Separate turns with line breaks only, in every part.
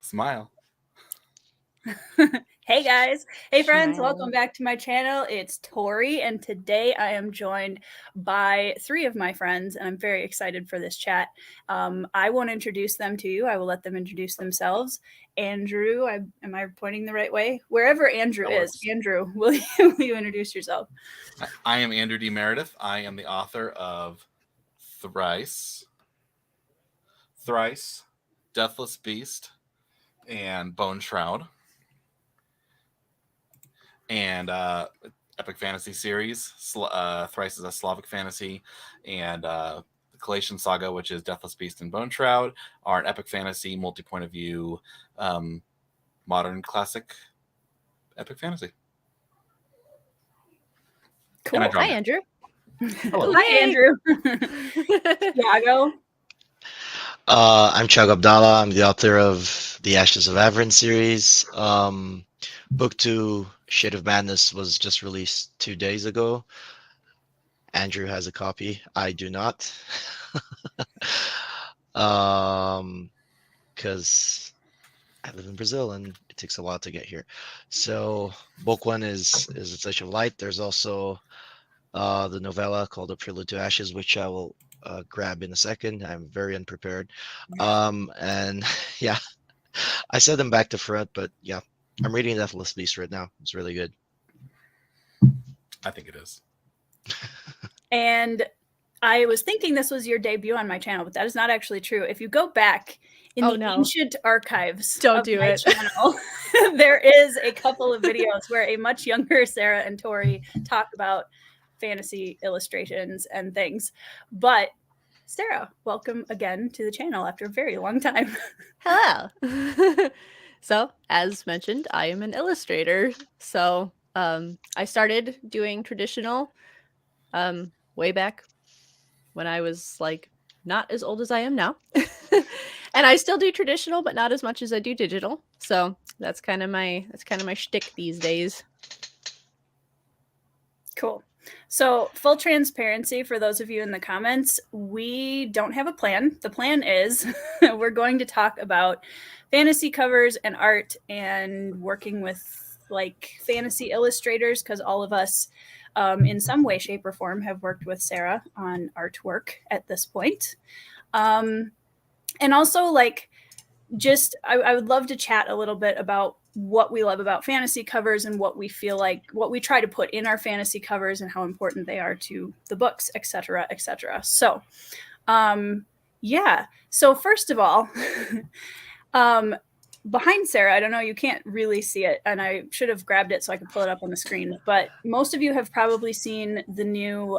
Smile.
Hey guys. Hey friends,
Smile.
welcome back to my channel. It's Tori, and today I am joined by three of my friends, and I'm very excited for this chat. I won't introduce them to you. I will let them introduce themselves. Andrew, am I pointing the right way? Wherever Andrew is. Andrew, will you introduce yourself?
I am Andrew D. Meredith. I am the author of Thrice, Deathless Beast, and Bone Shroud. And epic fantasy series. Thrice is a Slavic fantasy, and the Collation Saga, which is Deathless Beast and Bone Shroud, are an epic fantasy, multi-point of view, modern classic epic fantasy.
Cool.
Hi, Andrew.
Hello. Hi, Andrew. THIAGO.
I'm Abdalla. I'm the author of the Ashes of Avern series. Book 2, Shade of Madness, was just released 2 days ago. Andrew has a copy. I do not. Because I live in Brazil and it takes a while to get here. So book 1 is A Touch of Light. There's also the novella called A Prelude to Ashes, which I will grab in a second. I'm very unprepared. And yeah, I set them back to front, but yeah, I'm reading Deathless Beast right now. It's really good.
I think it is.
And I was thinking this was your debut on my channel, but that is not actually true. If you go back in ancient archives of my channel, there is a couple of videos where a much younger Sarah and Tori talk about fantasy illustrations and things. But Sarah, welcome again to the channel after a very long time.
Hello. So, as mentioned, I am an illustrator. So, I started doing traditional way back when I was like not as old as I am now. And I still do traditional, but not as much as I do digital. So that's kind of my shtick these days.
Cool. So full transparency for those of you in the comments, we don't have a plan. The plan is we're going to talk about fantasy covers and art and working with like fantasy illustrators, because all of us in some way, shape, or form have worked with Sarah on artwork at this point. And also like just I would love to chat a little bit about what we love about fantasy covers and what we feel like, what we try to put in our fantasy covers and how important they are to the books, etc., etc. So, yeah. So first of all, behind Sarah, I don't know, you can't really see it, and I should have grabbed it so I could pull it up on the screen, but most of you have probably seen the new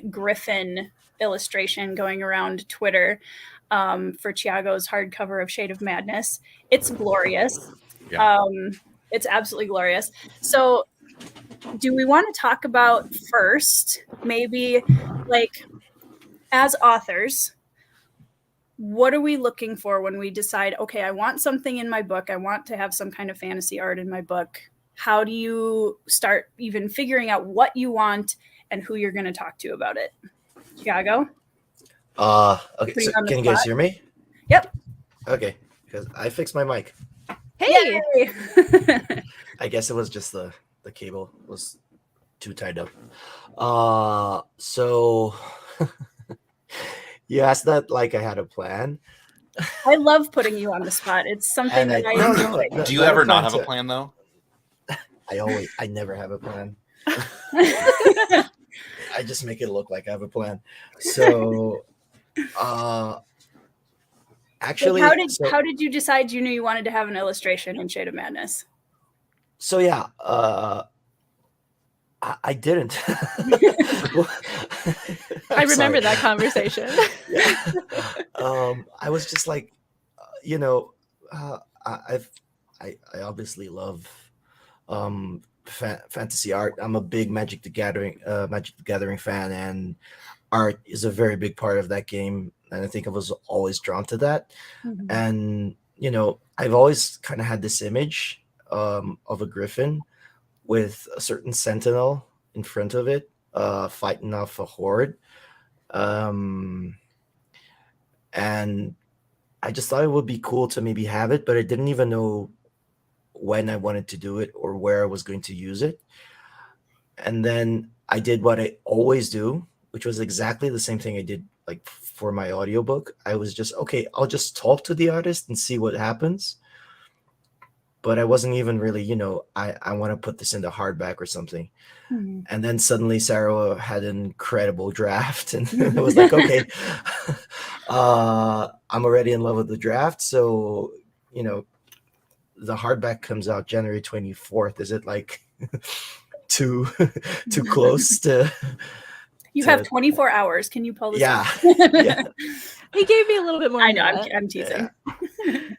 Griffin illustration going around Twitter for THIAGO's hardcover of Shade of Madness. It's glorious. Yeah. It's absolutely glorious. So do we want to talk about first, maybe like as authors, what are we looking for when we decide, okay, I want something in my book, I want to have some kind of fantasy art in my book? How do you start even figuring out what you want and who you're going to talk to about it? THIAGO?
Okay, so can you guys hear me?
Yep.
Okay, because I fixed my mic.
Hey!
I guess it was just the cable was too tied up. So you asked that like I had a plan.
I love putting you on the spot. It's something that I enjoy.
No, do you ever not have a plan though?
I never have a plan. I just make it look like I have a plan. So actually,
how did you decide you knew you wanted to have an illustration in Shade of Madness?
So yeah, I didn't.
I remember that conversation.
Yeah. I was just like, I obviously love fantasy art. I'm a big Magic the Gathering fan, and art is a very big part of that game. And I think I was always drawn to that. Mm-hmm. And I've always kind of had this image of a griffin with a certain sentinel in front of it, fighting off a horde. And
I just thought it would be cool to maybe have it, but I didn't even know when I wanted to do it or where I was going to use it. And then I did what I always do, which was exactly the same thing I did like for my audiobook. I was just, okay, I'll just talk to the artist and see what happens. But I wasn't even really, I want to put this into hardback or something.
Mhm.
And then suddenly Sarah had an incredible draft, and it was like, okay, I'm already in love with the draft. So, the hardback comes out January 24th. Is it like too close to?
You have 24 hours. Can you pull this
Yeah,
off?
yeah.
He gave me a little bit more.
I know.
than that.
I'm teasing.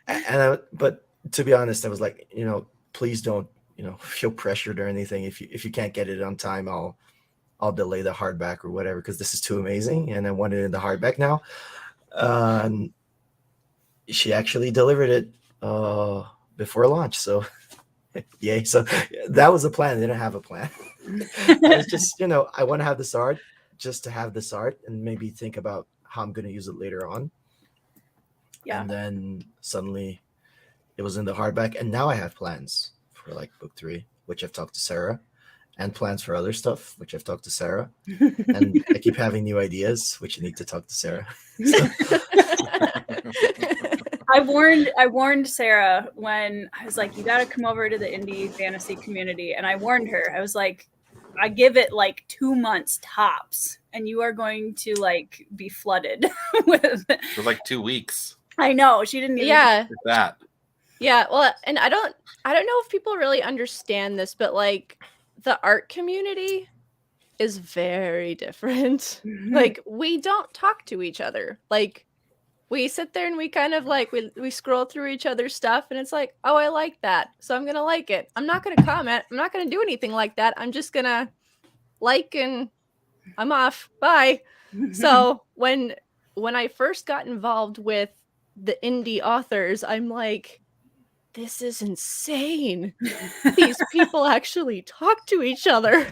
Yeah. But to be honest, I was like, please don't, feel pressured or anything. If you can't get it on time, I'll delay the hardback or whatever, because this is too amazing and I want it in the hardback now. She actually delivered it before launch, so yay. So that was a plan. I didn't have a plan. I was just, I want to have this art just to have this art and maybe think about how I'm going to use it later on.
Yeah.
And then suddenly it was in the hardback, and now I have plans for like book 3, which I've talked to Sarah, and plans for other stuff, which I've talked to Sarah. And I keep having new ideas, which I need to talk to Sarah. So.
I warned Sarah when I was like, you got to come over to the indie fantasy community. And I warned her, I was like, I give it like 2 months tops and you are going to like be flooded with
For like 2 weeks.
I know. She didn't even
Yeah.
That.
Yeah, well, and I don't know if people really understand this, but like the art community is very different. Like we don't talk to each other. Like we sit there and we kind of like we scroll through each other's stuff and it's like, oh, I like that, so I'm gonna like it. I'm not gonna comment. I'm not gonna do anything like that. I'm just gonna like and I'm off. Bye. So when I first got involved with the indie authors, I'm like, this is insane. These people actually talk to each other.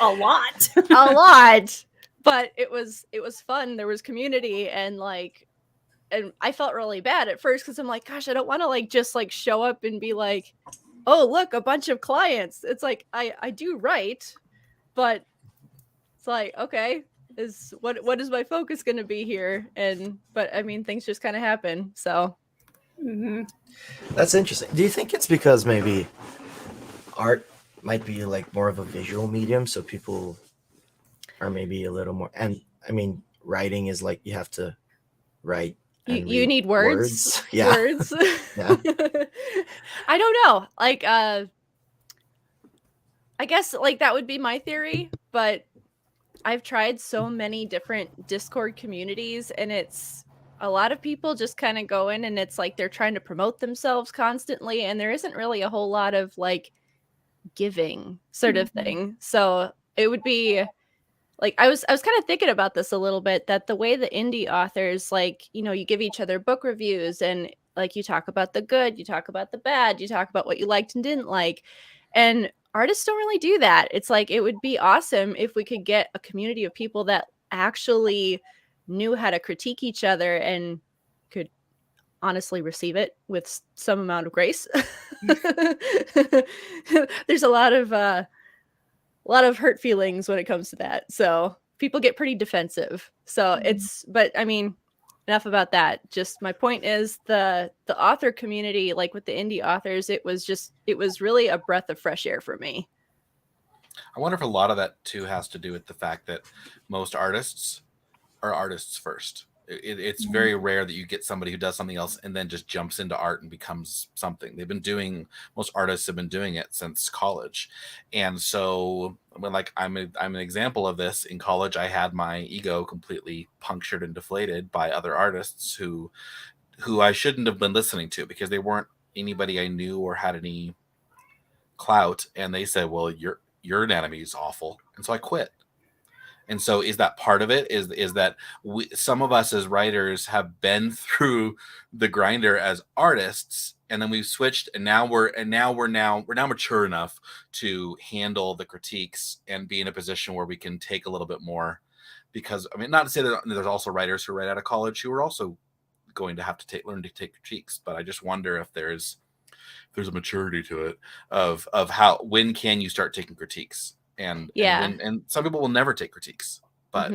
a lot.
A lot. But it was fun. There was community, and I felt really bad at first because I'm like, gosh, I don't want to like just like show up and be like, oh, look, a bunch of clients. It's like I do write, but it's like, okay, is what is my focus going to be here? But I mean, things just kind of happen. So
Mm-hmm.
That's interesting. Do you think it's because maybe art might be like more of a visual medium, so people are maybe a little more, and I mean, writing is like you have to write.
You need words.
Yeah.
Words.
Yeah.
I don't know. Like I guess like that would be my theory, but I've tried so many different Discord communities, and it's a lot of people just kind of go in and it's like they're trying to promote themselves constantly, and there isn't really a whole lot of like giving sort of thing. So it would be like I was kind of thinking about this a little bit, that the way the indie authors, like, you give each other book reviews and like you talk about the good, you talk about the bad, you talk about what you liked and didn't like. And artists don't really do that. It's like it would be awesome if we could get a community of people that actually knew how to critique each other and could honestly receive it with some amount of grace. There's a lot of hurt feelings when it comes to that. So people get pretty defensive. So but I mean, enough about that. Just my point is the author community, like with the indie authors, it was really a breath of fresh air for me.
I wonder if a lot of that too has to do with the fact that most artists are artists first. It's very rare that you get somebody who does something else and then just jumps into art and becomes something. Most artists have been doing it since college. And so when I'm an example of this. In college, I had my ego completely punctured and deflated by other artists who I shouldn't have been listening to because they weren't anybody I knew or had any clout. And they said, well, your anatomy is awful. And so I quit. And so is that part of it? Is that some of us as writers have been through the grinder as artists, and then we've switched, and now we're mature enough to handle the critiques and be in a position where we can take a little bit more. Because I mean, not to say that there's also writers who right out of college who are also going to have to learn to take critiques. But I just wonder if there's a maturity to it of when can you start taking critiques, and some people will never take critiques, but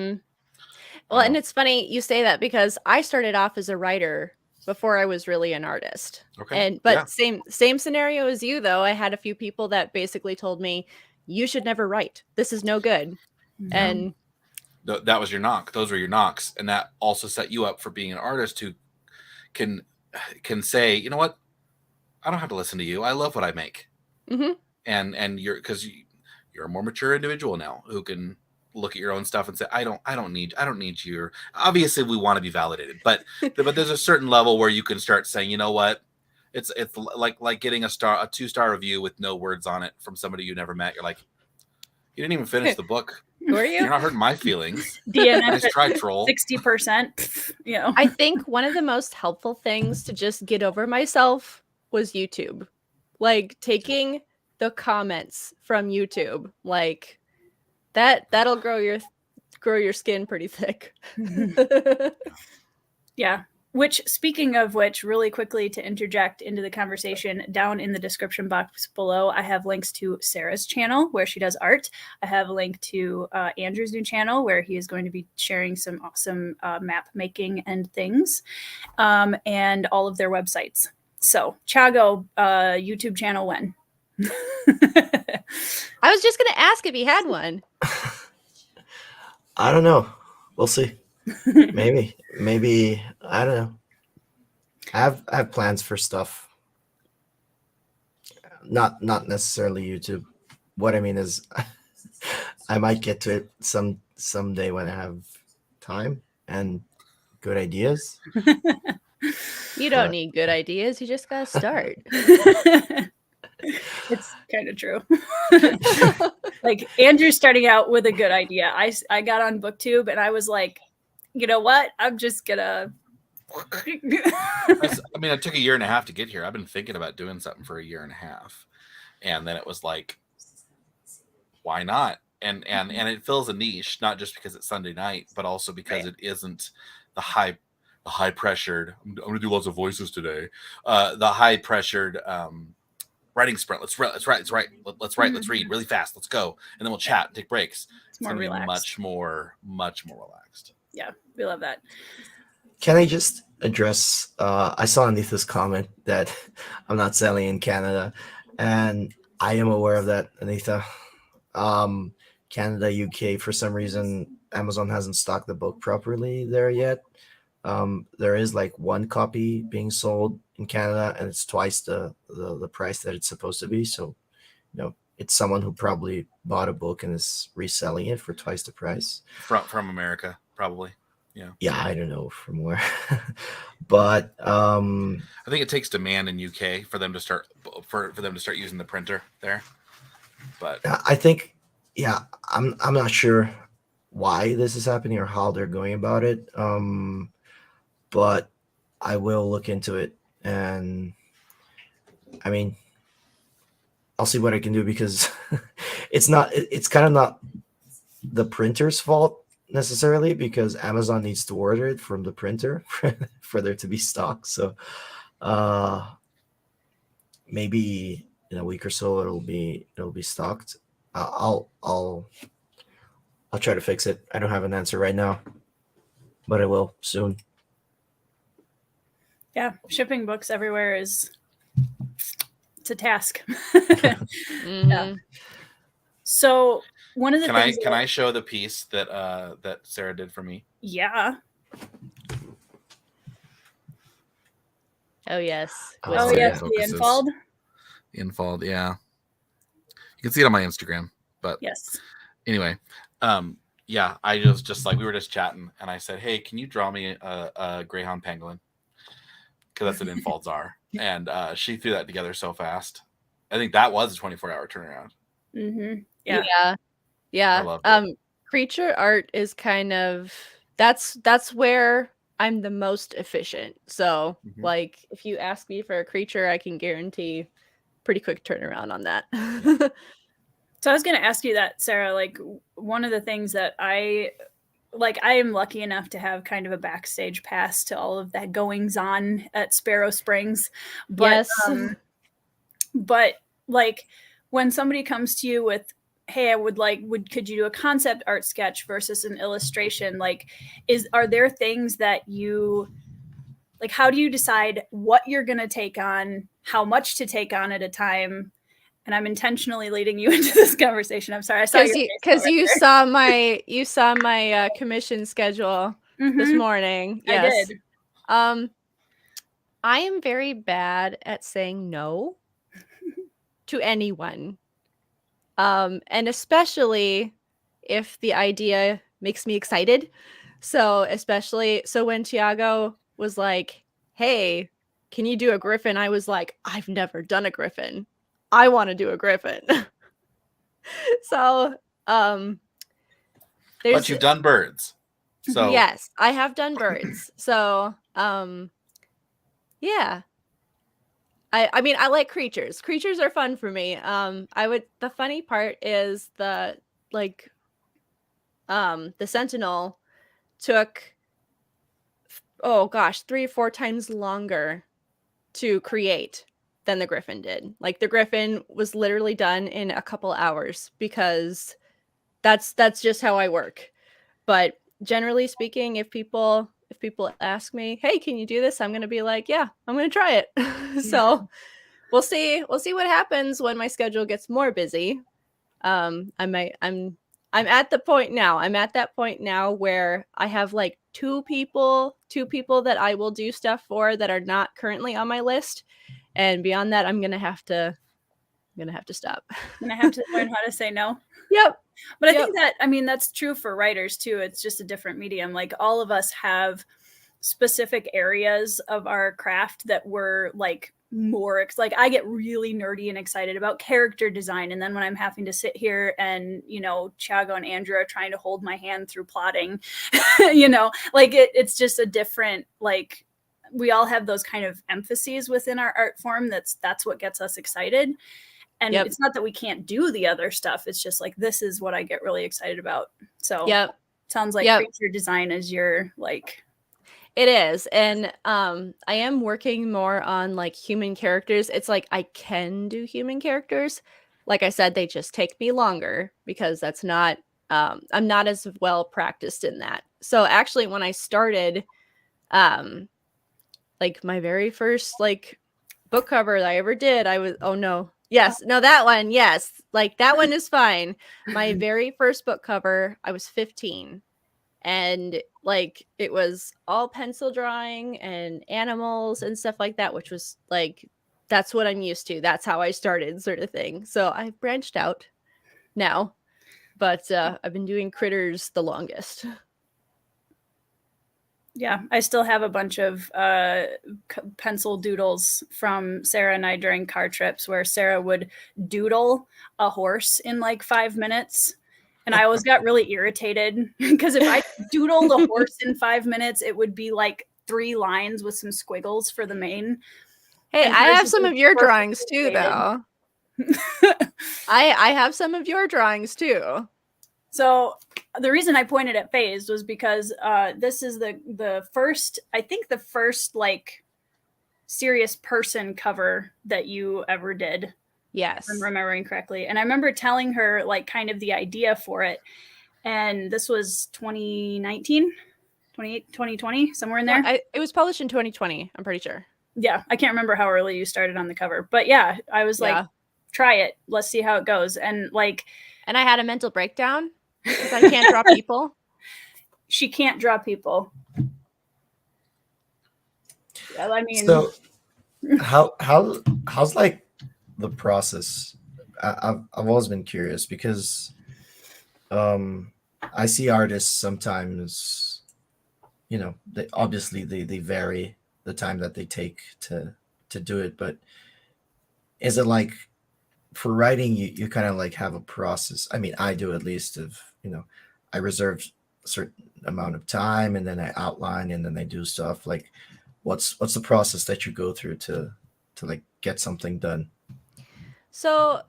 well, and it's funny you say that because I started off as a writer before I was really an artist.
Okay.
But same scenario as you though. I had a few people that basically told me you should never write. This is no good.
Yeah.
And
that was your knock. Those were your knocks, and that also set you up for being an artist who can say, you know what, I don't have to listen to you. I love what I make. And because you're a more mature individual now who can look at your own stuff and say, I don't need you. Obviously we want to be validated, but there's a certain level where you can start saying, you know what, it's like getting a 2-star review with no words on it from somebody you never met. You're like, you didn't even finish the book.
Who are you?
You're not hurting my feelings.
DNF
Nice try, troll.
60%. You know,
I think one of the most helpful things to just get over myself was YouTube. Like taking the comments from YouTube, like that'll grow your skin pretty thick.
Yeah. Which, speaking of which, really quickly to interject into the conversation, down in the description box below, I have links to Sarah's channel where she does art. I have a link to Andrew's new channel where he is going to be sharing some awesome map making and things, and all of their websites. So, THIAGO YouTube channel when?
I was just going to ask if he had one.
I don't know. We'll see. Maybe I don't know. I have plans for stuff. Not necessarily YouTube. What I mean is, I might get to it someday when I have time and good ideas.
You don't need good ideas. You just gotta start.
It's kind of true. Like Andrew's starting out with a good idea. I got on BookTube and I was like, you know what? I'm just gonna.
I mean, it took 1.5 years to get here. I've been thinking about doing something for 1.5 years, and then it was like, why not? And it fills a niche, not just because it's Sunday night, but also because it isn't the high pressured. I'm gonna do lots of voices today. The high pressured writing sprint. Let's write. Let's read really fast. Let's go, and then we'll chat and take breaks.
It's more relaxed.
Much more relaxed.
Yeah, we love that.
Can I just address? I saw Anita's comment that I'm not selling in Canada, and I am aware of that, Anita. Canada, UK, for some reason, Amazon hasn't stocked the book properly there yet. There is like 1 copy being sold in Canada, and it's twice the price that it's supposed to be. So, it's someone who probably bought a book and is reselling it for twice the price.
From America, probably. Yeah,
I don't know from where, but
I think it takes demand in UK for them to start using the printer there. But
I think, I'm not sure why this is happening or how they're going about it. But I will look into it, and I mean, I'll see what I can do, because it's kind of not the printer's fault necessarily, because Amazon needs to order it from the printer for there to be stock. So maybe in a week or so it'll be stocked. I'll try to fix it. I don't have an answer right now, but I will soon.
Yeah, shipping books everywhere it's a task. Yeah. So one of the things
can I show the piece that Sarah did for me?
Yeah.
Oh yes.
Oh yes, the infold.
Infold, yeah. You can see it on my Instagram, but
yes.
Anyway, yeah, I just like, we were just chatting, and I said, hey, can you draw me a Greyhound pangolin? Because that's what infolds are. And she threw that together so fast. I think that was a 24-hour turnaround.
Mm-hmm.
Yeah.
I loved it.
Creature art is kind of that's where I'm the most efficient. So like if you ask me for a creature, I can guarantee pretty quick turnaround on that.
So I was going to ask you that, Sarah, like one of the things that I like I am lucky enough to have kind of a backstage pass to all of that goings on at Sparrow Springs. But
Yes.
but like when somebody comes to you with, hey, I would could you do a concept art sketch versus an illustration? Like, are there things that you like, how do you decide what you're going to take on, how much to take on at a time? And I'm intentionally leading you into this conversation. I'm sorry. I saw
because you saw my commission schedule this morning. Yes.
I did.
I am very bad at saying no to anyone. And especially if the idea makes me excited. So when THIAGO was like, hey, can you do a griffin? I was like, I've never done a griffin. I want to do a griffin. So,
but you've done birds. So
yes, I have done birds. So, yeah. I mean, I like creatures. Creatures are fun for me. The funny part is the Sentinel took, oh gosh, 3 or 4 times longer to create than the Griffin did. Like the Griffin was literally done in a couple hours because that's just how I work. But generally speaking, if people ask me, hey, can you do this? I'm going to be like, yeah, I'm going to try it. So we'll see what happens when my schedule gets more busy. I'm at the point now. I'm at that point now where I have like two people that I will do stuff for that are not currently on my list. And beyond that, I'm going to have to stop.
I'm going to have to learn how to say no.
Yep.
But I think that, I mean, that's true for writers too. It's just a different medium. Like all of us have specific areas of our craft that we're like more, like I get really nerdy and excited about character design. And then when I'm having to sit here and, you know, THIAGO and Andrew are trying to hold my hand through plotting, you know, like it's just a different, like we all have those kind of emphases within our art form. That's what gets us excited. And it's not that we can't do the other stuff. It's just like, this is what I get really excited about. So sounds like creature design is your like.
It is. And I am working more on like human characters. It's like I can do human characters. Like I said, they just take me longer because that's not, I'm not as well practiced in that. So actually when I started, like my very first like book cover that I ever did, I was, oh no. Yes. No, that one. Yes. Like that one is fine. My very first book cover, I was 15. And like it was all pencil drawing and animals and stuff like that, which was like, that's what I'm used to. That's how I started, sort of thing. So I've branched out now, but I've been doing critters the longest.
Yeah, I still have a bunch of pencil doodles from SARA and I during car trips where SARA would doodle a horse in like 5 minutes. And I always got really irritated because if I doodled a horse in 5 minutes, it would be like 3 lines with some squiggles for the mane.
Hey, I have some of your drawings too, though. I have some of your drawings too.
So the reason I pointed at Phased was because this is the first, I think the first like serious person cover that you ever did.
Yes.
If I'm remembering correctly. And I remember telling her like kind of the idea for it. And this was 2019, 2020, somewhere in there.
Well, it was published in 2020, I'm pretty sure.
Yeah. I can't remember how early you started on the cover. But yeah, I was like, try it. Let's see how it goes. And like.
And I had a mental breakdown because I can't draw people.
She can't draw people. Yeah, I mean.
So how's like the process? I've always been curious because I see artists sometimes, you know, they vary the time that they take to do it, but is it like for writing you kind of like have a process? I mean, I do, at least, of, you know, I reserve a certain amount of time and then I outline and then I do stuff. Like what's the process that you go through to like get something done?
So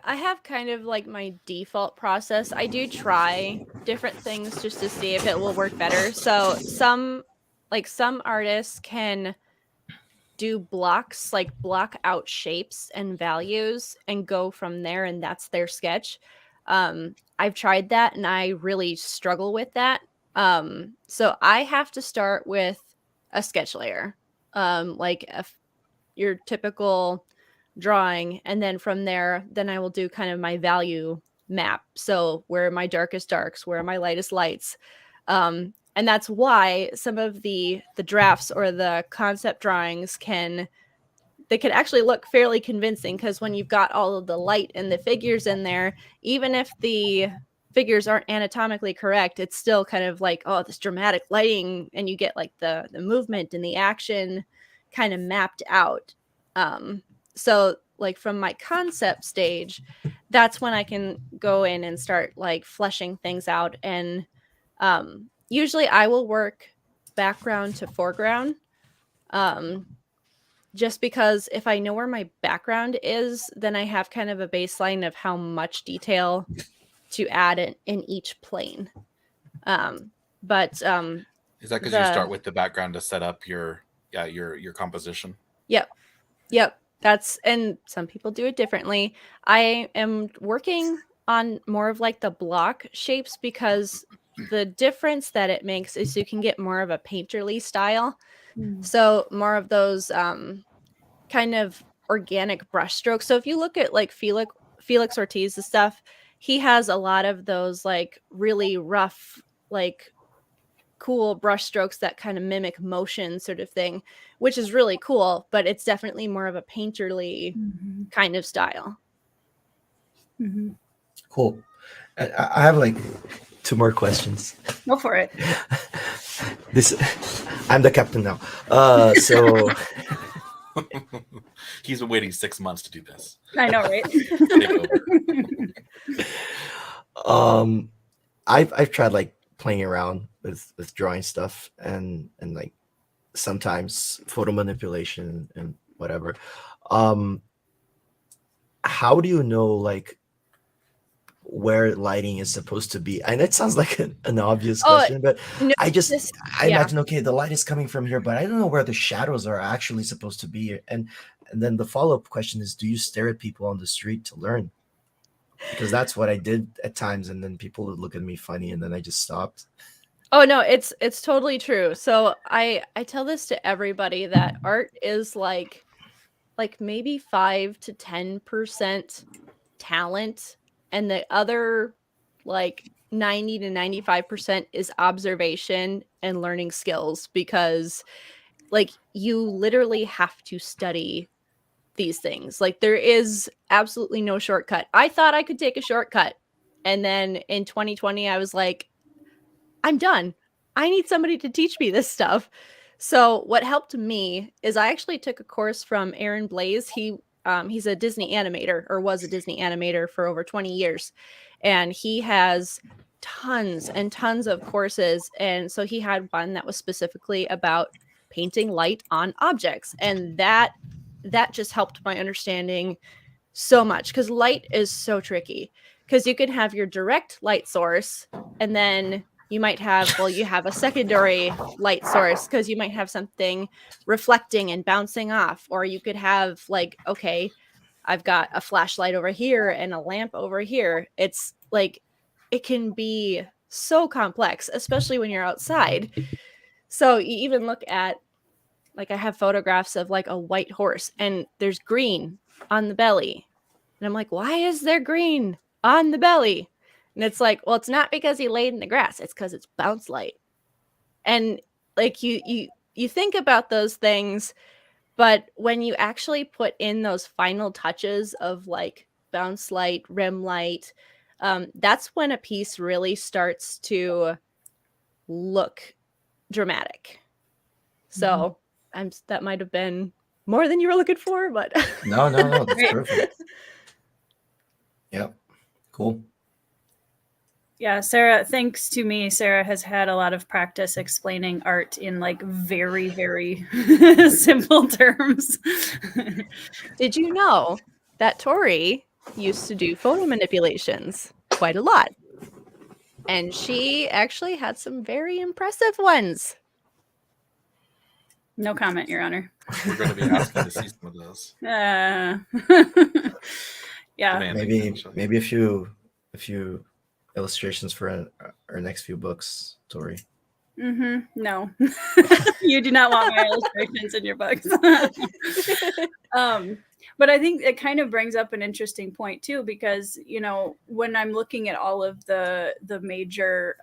I have kind of like my default process. I do try different things just to see if it will work better. So some artists can do blocks, like block out shapes and values and go from there, and that's their sketch. I've tried that and I really struggle with that. So I have to start with a sketch layer, like your typical drawing, and then from there, then I will do kind of my value map. So where are my darkest darks, where are my lightest lights, and that's why some of the drafts or the concept drawings can actually look fairly convincing, because when you've got all of the light and the figures in there, even if the figures aren't anatomically correct, it's still kind of like, oh, this dramatic lighting, and you get like the movement and the action kind of mapped out. So like from my concept stage, that's when I can go in and start like fleshing things out. And usually I will work background to foreground. Just because if I know where my background is, then I have kind of a baseline of how much detail to add in each plane. But
Is that because you start with the background to set up your composition?
Yep. And some people do it differently. I am working on more of like the block shapes, because the difference that it makes is you can get more of a painterly style. So more of those kind of organic brush strokes. So if you look at like Felix Ortiz's stuff, he has a lot of those like really rough, like cool brush strokes that kind of mimic motion sort of thing, which is really cool, but it's definitely more of a painterly kind of style.
Cool. I have like 2 more questions.
Go for it.
I'm the captain now. So
he's been waiting 6 months to do this.
I know, right?
I've tried like playing around with drawing stuff and like sometimes photo manipulation and whatever. How do you know like where lighting is supposed to be? And it sounds like an obvious question, but no, I imagine, okay, the light is coming from here, but I don't know where the shadows are actually supposed to be. And then the follow-up question is, do you stare at people on the street to learn? Because that's what I did at times, and then people would look at me funny, and then I just stopped.
Oh no, it's totally true. So I tell this to everybody that art is like maybe 5 to 10% talent, and the other like 90 to 95% is observation and learning skills, because like you literally have to study these things. Like there is absolutely no shortcut. I thought I could take a shortcut, and then in 2020 I was like, I'm done. I need somebody to teach me this stuff. So what helped me is I actually took a course from Aaron Blaise. He's a Disney animator, or was a Disney animator for over 20 years. And he has tons and tons of courses. And so he had one that was specifically about painting light on objects. And that just helped my understanding so much, because light is so tricky, because you can have your direct light source, and then you might have, you have a secondary light source because you might have something reflecting and bouncing off. Or you could have like, okay, I've got a flashlight over here and a lamp over here. It's like, it can be so complex, especially when you're outside. So you even look at, like, I have photographs of like a white horse and there's green on the belly. And I'm like, why is there green on the belly? And it's like, well, it's not because he laid in the grass. It's because it's bounce light. And like you think about those things, but when you actually put in those final touches of like bounce light, rim light, that's when a piece really starts to look dramatic. So that might have been more than you were looking for, but
no, that's perfect. Yep, cool.
Yeah, Sarah, thanks to me, Sarah has had a lot of practice explaining art in like very, very simple terms.
Did you know that Tori used to do photo manipulations quite a lot. And she actually had some very impressive ones.
No comment, Your Honor.
We're going to be asking to see some of those.
Yeah.
Demanding,
Maybe a few illustrations for our next few books, Tori.
No, you do not want my illustrations in your books. But I think it kind of brings up an interesting point too, because when I'm looking at all of the major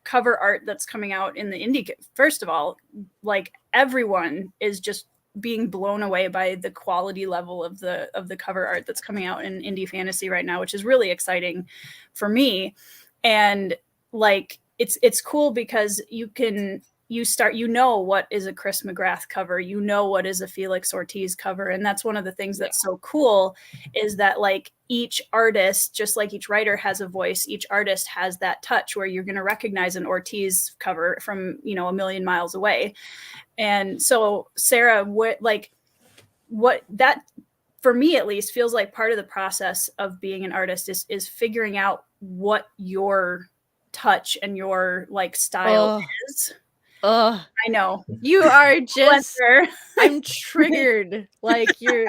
cover art that's coming out in the indie, first of all, like everyone is just being blown away by the quality level of the cover art that's coming out in indie fantasy right now, which is really exciting for me. And like it's cool because you know what is a Chris McGrath cover, what is a Felix Ortiz cover. And that's one of the things that's so cool, is that like each artist, just like each writer has a voice, each artist has that touch where you're going to recognize an Ortiz cover from, a million miles away. And so Sarah, what that, for me at least, feels like part of the process of being an artist is figuring out what your touch and your like style is.
I
know
you are just I'm triggered. Like you're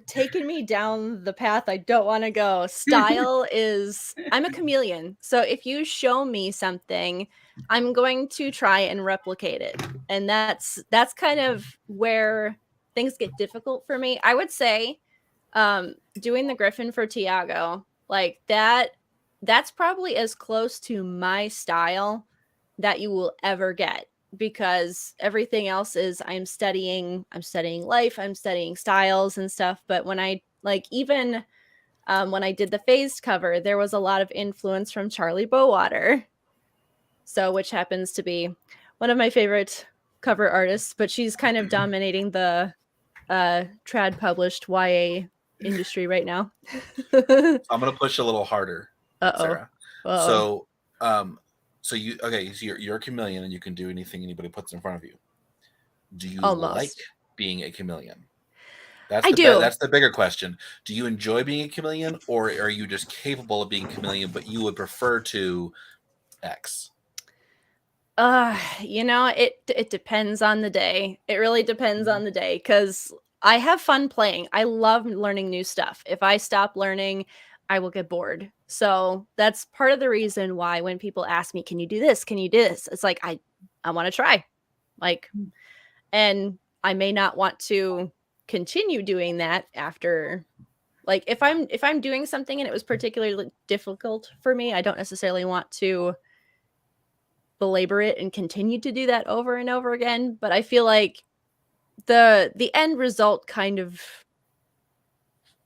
taking me down the path I don't want to go. Style is, I'm a chameleon. So if you show me something, I'm going to try and replicate it. And that's kind of where things get difficult for me. I would say doing the Griffin for THIAGO, like that's probably as close to my style that you will ever get, because everything else is I'm studying life, I'm studying styles and stuff. But when I even when I did the phased cover, there was a lot of influence from Charlie Bowater, so which happens to be one of my favorite cover artists, but she's kind of dominating the trad published YA industry right now.
I'm gonna push a little harder, Sarah. So you're a chameleon and you can do anything anybody puts in front of you. Do you like being a chameleon? I do. That's the bigger question. Do you enjoy being a chameleon, or are you just capable of being a chameleon, but you would prefer to X?
It depends on the day. It really depends on the day, because I have fun playing. I love learning new stuff. If I stop learning, I will get bored. So that's part of the reason why when people ask me, can you do this? Can you do this? It's like, I want to try. And I may not want to continue doing that after, if I'm doing something and it was particularly difficult for me, I don't necessarily want to belabor it and continue to do that over and over again. But I feel like the end result kind of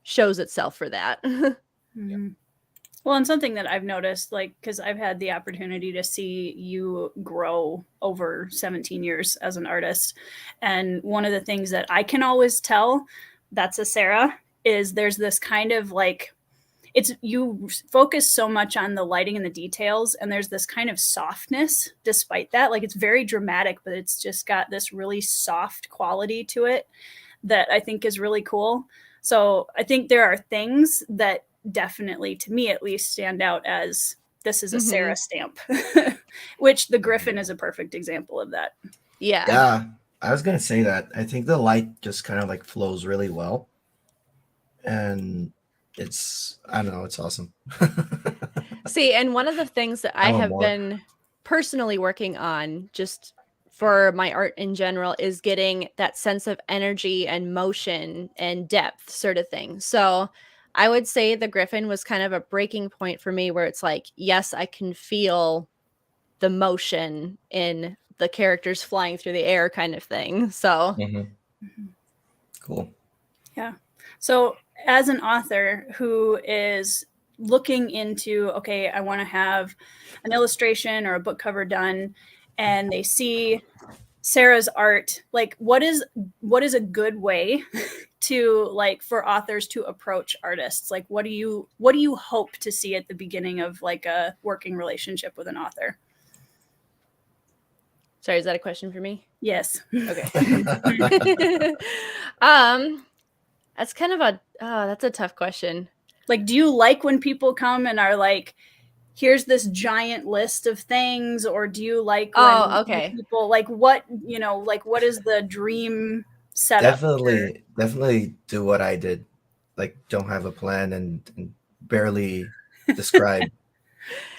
shows itself for that.
Mm-hmm. Well, and something that I've noticed, because I've had the opportunity to see you grow over 17 years as an artist. And one of the things that I can always tell that's a Sarah is there's this kind of you focus so much on the lighting and the details, and there's this kind of softness despite that. It's very dramatic, but it's just got this really soft quality to it that I think is really cool. So I think there are things that definitely, to me at least, stand out as this is a Sarah stamp, which the Griffin is a perfect example of that.
Yeah, I was gonna say that. I think the light just kind of flows really well, and it's awesome.
See, and one of the things that I have been personally working on just for my art in general is getting that sense of energy and motion and depth sort of thing. So I would say the Griffin was kind of a breaking point for me, where it's like, yes, I can feel the motion in the characters flying through the air kind of thing. So
Cool.
Yeah. So as an author who is looking into, okay, I want to have an illustration or a book cover done, and they see Sarah's art, what is a good way to for authors to approach artists? What do you hope to see at the beginning of a working relationship with an author?
Sorry, is that a question for me?
Yes.
Okay. That's kind of that's a tough question.
Like, do you like when people come and are like, here's this giant list of things, or do you like when
okay.
people like what, you know, like what is the dream setup?
Definitely do what I did. Like, don't have a plan and barely describe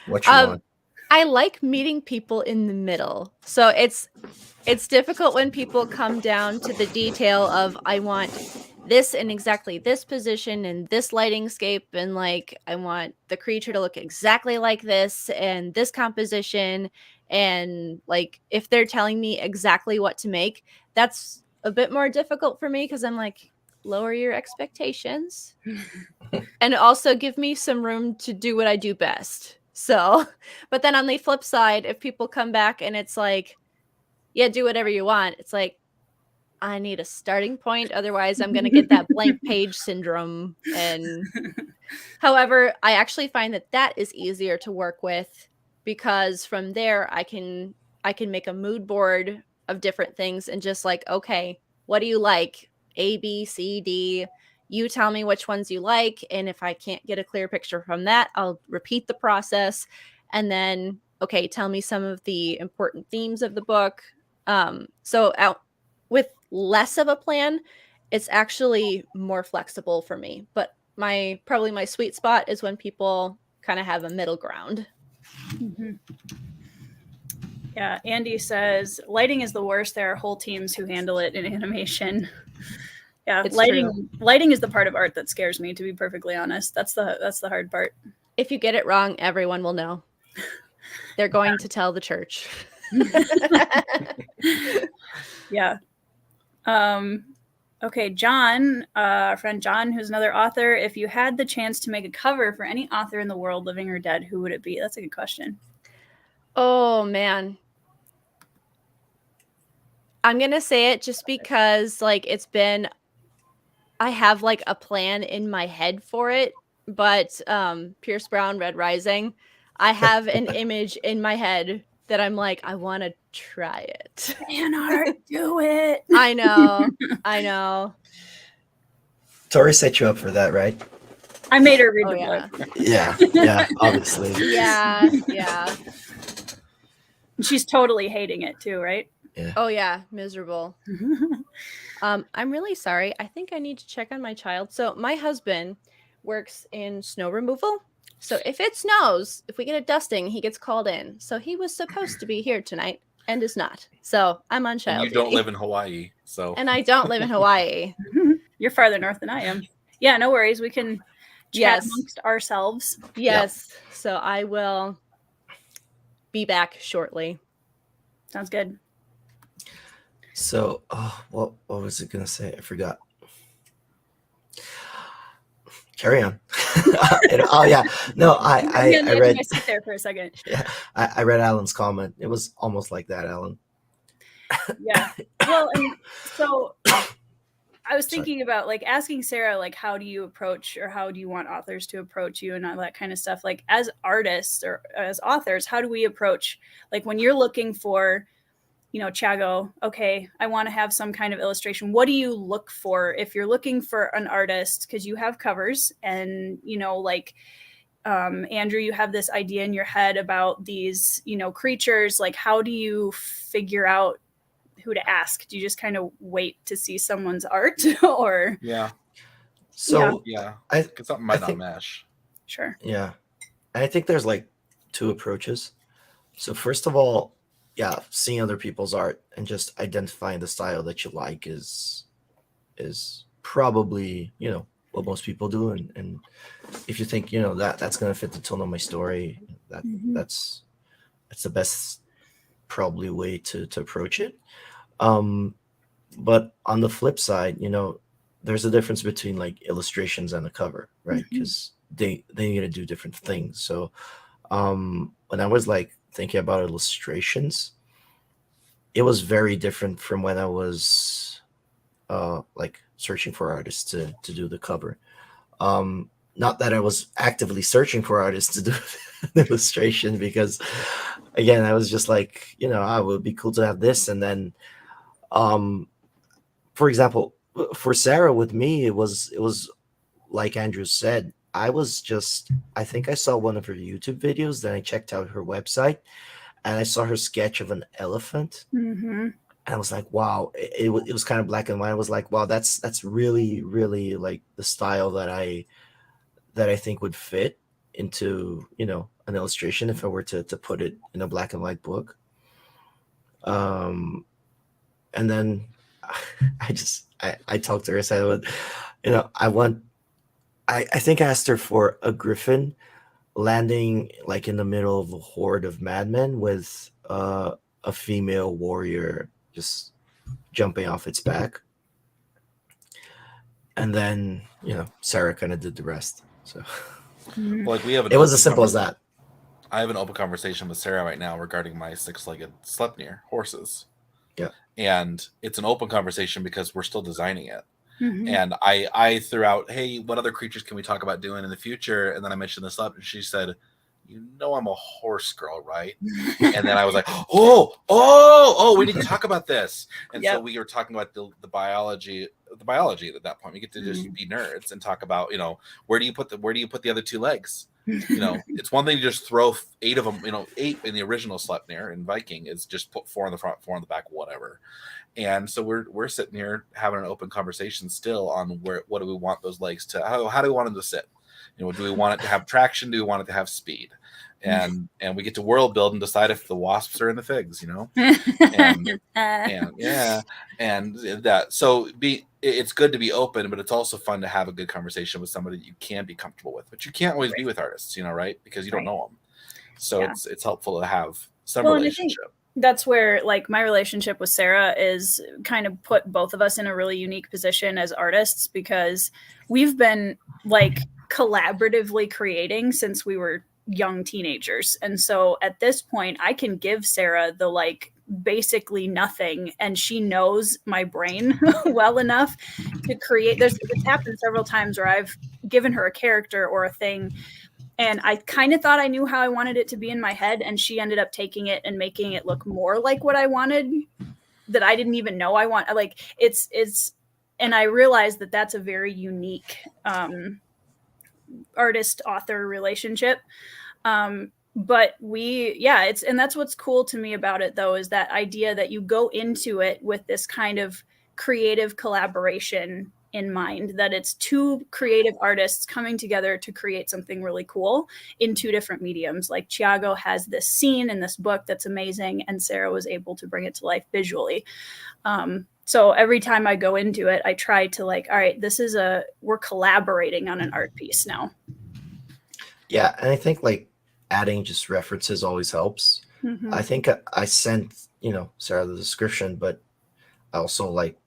what you want.
I like meeting people in the middle. So it's difficult when people come down to the detail of I want this in exactly this position and this lighting scape, and like I want the creature to look exactly like this and this composition, and like if they're telling me exactly what to make, that's a bit more difficult for me because I'm like, lower your expectations and also give me some room to do what I do best. So, but then on the flip side, if people come back and it's like, yeah, do whatever you want, it's like, I need a starting point. Otherwise, I'm going to get that blank page syndrome. And however, I actually find that is easier to work with because from there, I can make a mood board of different things and just like, okay, what do you like? A, B, C, D. You tell me which ones you like. And if I can't get a clear picture from that, I'll repeat the process. And then, okay, tell me some of the important themes of the book. So with less of a plan, it's actually more flexible for me. But probably my sweet spot is when people kind of have a middle ground.
Mm-hmm. Yeah, Andy says lighting is the worst. There are whole teams who handle it in animation. Yeah,
It's
lighting
true.
Lighting is the part of art that scares me, to be perfectly honest. That's the hard part.
If you get it wrong, everyone will know. They're going to tell the church.
Yeah. Okay, John, our friend John, who's another author. If you had the chance to make a cover for any author in the world, living or dead, who would it be? That's a good question.
Oh, man. I'm going to say it just because, like, I have, like, a plan in my head for it, but Pierce Brown, Red Rising, I have an image in my head that I'm like, I want to try it.
Fan art, do it.
I know.
Tori set you up for that, right?
I made her read the book.
Yeah, obviously.
Yeah.
She's totally hating it too, right?
Yeah.
Oh yeah, miserable. I'm really sorry. I think I need to check on my child. So my husband works in snow removal. So if it snows, if we get a dusting, he gets called in. So he was supposed to be here tonight and is not. So I'm on child
And you don't
duty.
live in Hawaii, so.
And I don't live in Hawaii.
You're farther north than I am. Yeah, no worries. We can chat amongst ourselves.
Yes. Yep. So I will be back shortly.
Sounds good.
So, what was it gonna say? I forgot. Carry on. Oh yeah, no, I read.
I sit there for a second.
Yeah, I read Alan's comment. It was almost like that, Alan.
Yeah. Well, and so I was thinking about like asking Sarah, like, how do you approach, or how do you want authors to approach you, and all that kind of stuff. Like, as artists or as authors, how do we approach, like, when you're looking for, you know, THIAGO, okay, I want to have some kind of illustration. What do you look for if you're looking for an artist? Because you have covers, and, you know, like, Andrew, you have this idea in your head about these, you know, creatures. Like, how do you figure out who to ask? Do you just kind of wait to see someone's art, or?
Yeah.
So
yeah,
I
because something might not mesh.
Sure.
Yeah, I think there's like two approaches. So first of all, yeah, seeing other people's art and just identifying the style that you like is probably, you know, what most people do. And if you think, you know, that's gonna fit the tone of my story, that's the best probably way to approach it. But on the flip side, you know, there's a difference between like illustrations and a cover, right? Because they need to do different things. So when I was like thinking about illustrations, it was very different from when I was like searching for artists to do the cover. Not that I was actively searching for artists to do the illustration, because again, I was just like, you know, it would be cool to have this. And then for example, for SARA with me, it was like Andrew said, I think I saw one of her YouTube videos, then I checked out her website, and I saw her sketch of an elephant.
Mm-hmm.
And I was like, wow, it was kind of black and white. I was like, wow, that's really, really like the style that I think would fit into, an illustration if I were to put it in a black and white book. And then I talked to her, I said, I think I asked her for a griffin landing like in the middle of a horde of madmen with a female warrior just jumping off its back. And then, Sarah kind of did the rest. So
Like we have
it was as simple as that.
I have an open conversation with Sarah right now regarding my 6-legged Sleipnir horses.
Yeah.
And it's an open conversation because we're still designing it.
Mm-hmm.
And I threw out, hey, what other creatures can we talk about doing in the future? And then I mentioned this up, and she said, I'm a horse girl, right? And then I was like, oh, we need to talk about this. And so we were talking about the biology at that point. We get to just be nerds and talk about, where do you put the other 2 legs? It's one thing to just throw 8 of them, 8 in the original Sleipnir and Viking is just put 4 in the front, 4 in the back, whatever. And so we're sitting here having an open conversation still on what do we want those legs to, how do we want them to sit? Do we want it to have traction? Do we want it to have speed? And we get to world build and decide if the wasps are in the figs, and that. So it's good to be open, but it's also fun to have a good conversation with somebody that you can be comfortable with. But you can't always be with artists, right? Because you don't know them. So it's helpful to have some relationship.
That's where like my relationship with Sarah is kind of put both of us in a really unique position as artists, because we've been like collaboratively creating since we were young teenagers. And so at this point I can give Sarah the like basically nothing, and she knows my brain well enough to create. It's happened several times where I've given her a character or a thing, and I kind of thought I knew how I wanted it to be in my head, and she ended up taking it and making it look more like what I wanted, that I didn't even know I want. Like it's and I realized that that's a very unique artist author relationship. But and that's what's cool to me about it though, is that idea that you go into it with this kind of creative collaboration in mind, that it's 2 creative artists coming together to create something really cool in 2 different mediums. Like THIAGO has this scene in this book that's amazing, and Sarah was able to bring it to life visually. So every time I go into it, I try to like, all right, we're collaborating on an art piece now.
Yeah, and I think like adding just references always helps.
Mm-hmm.
I think I sent, Sarah the description, but I also like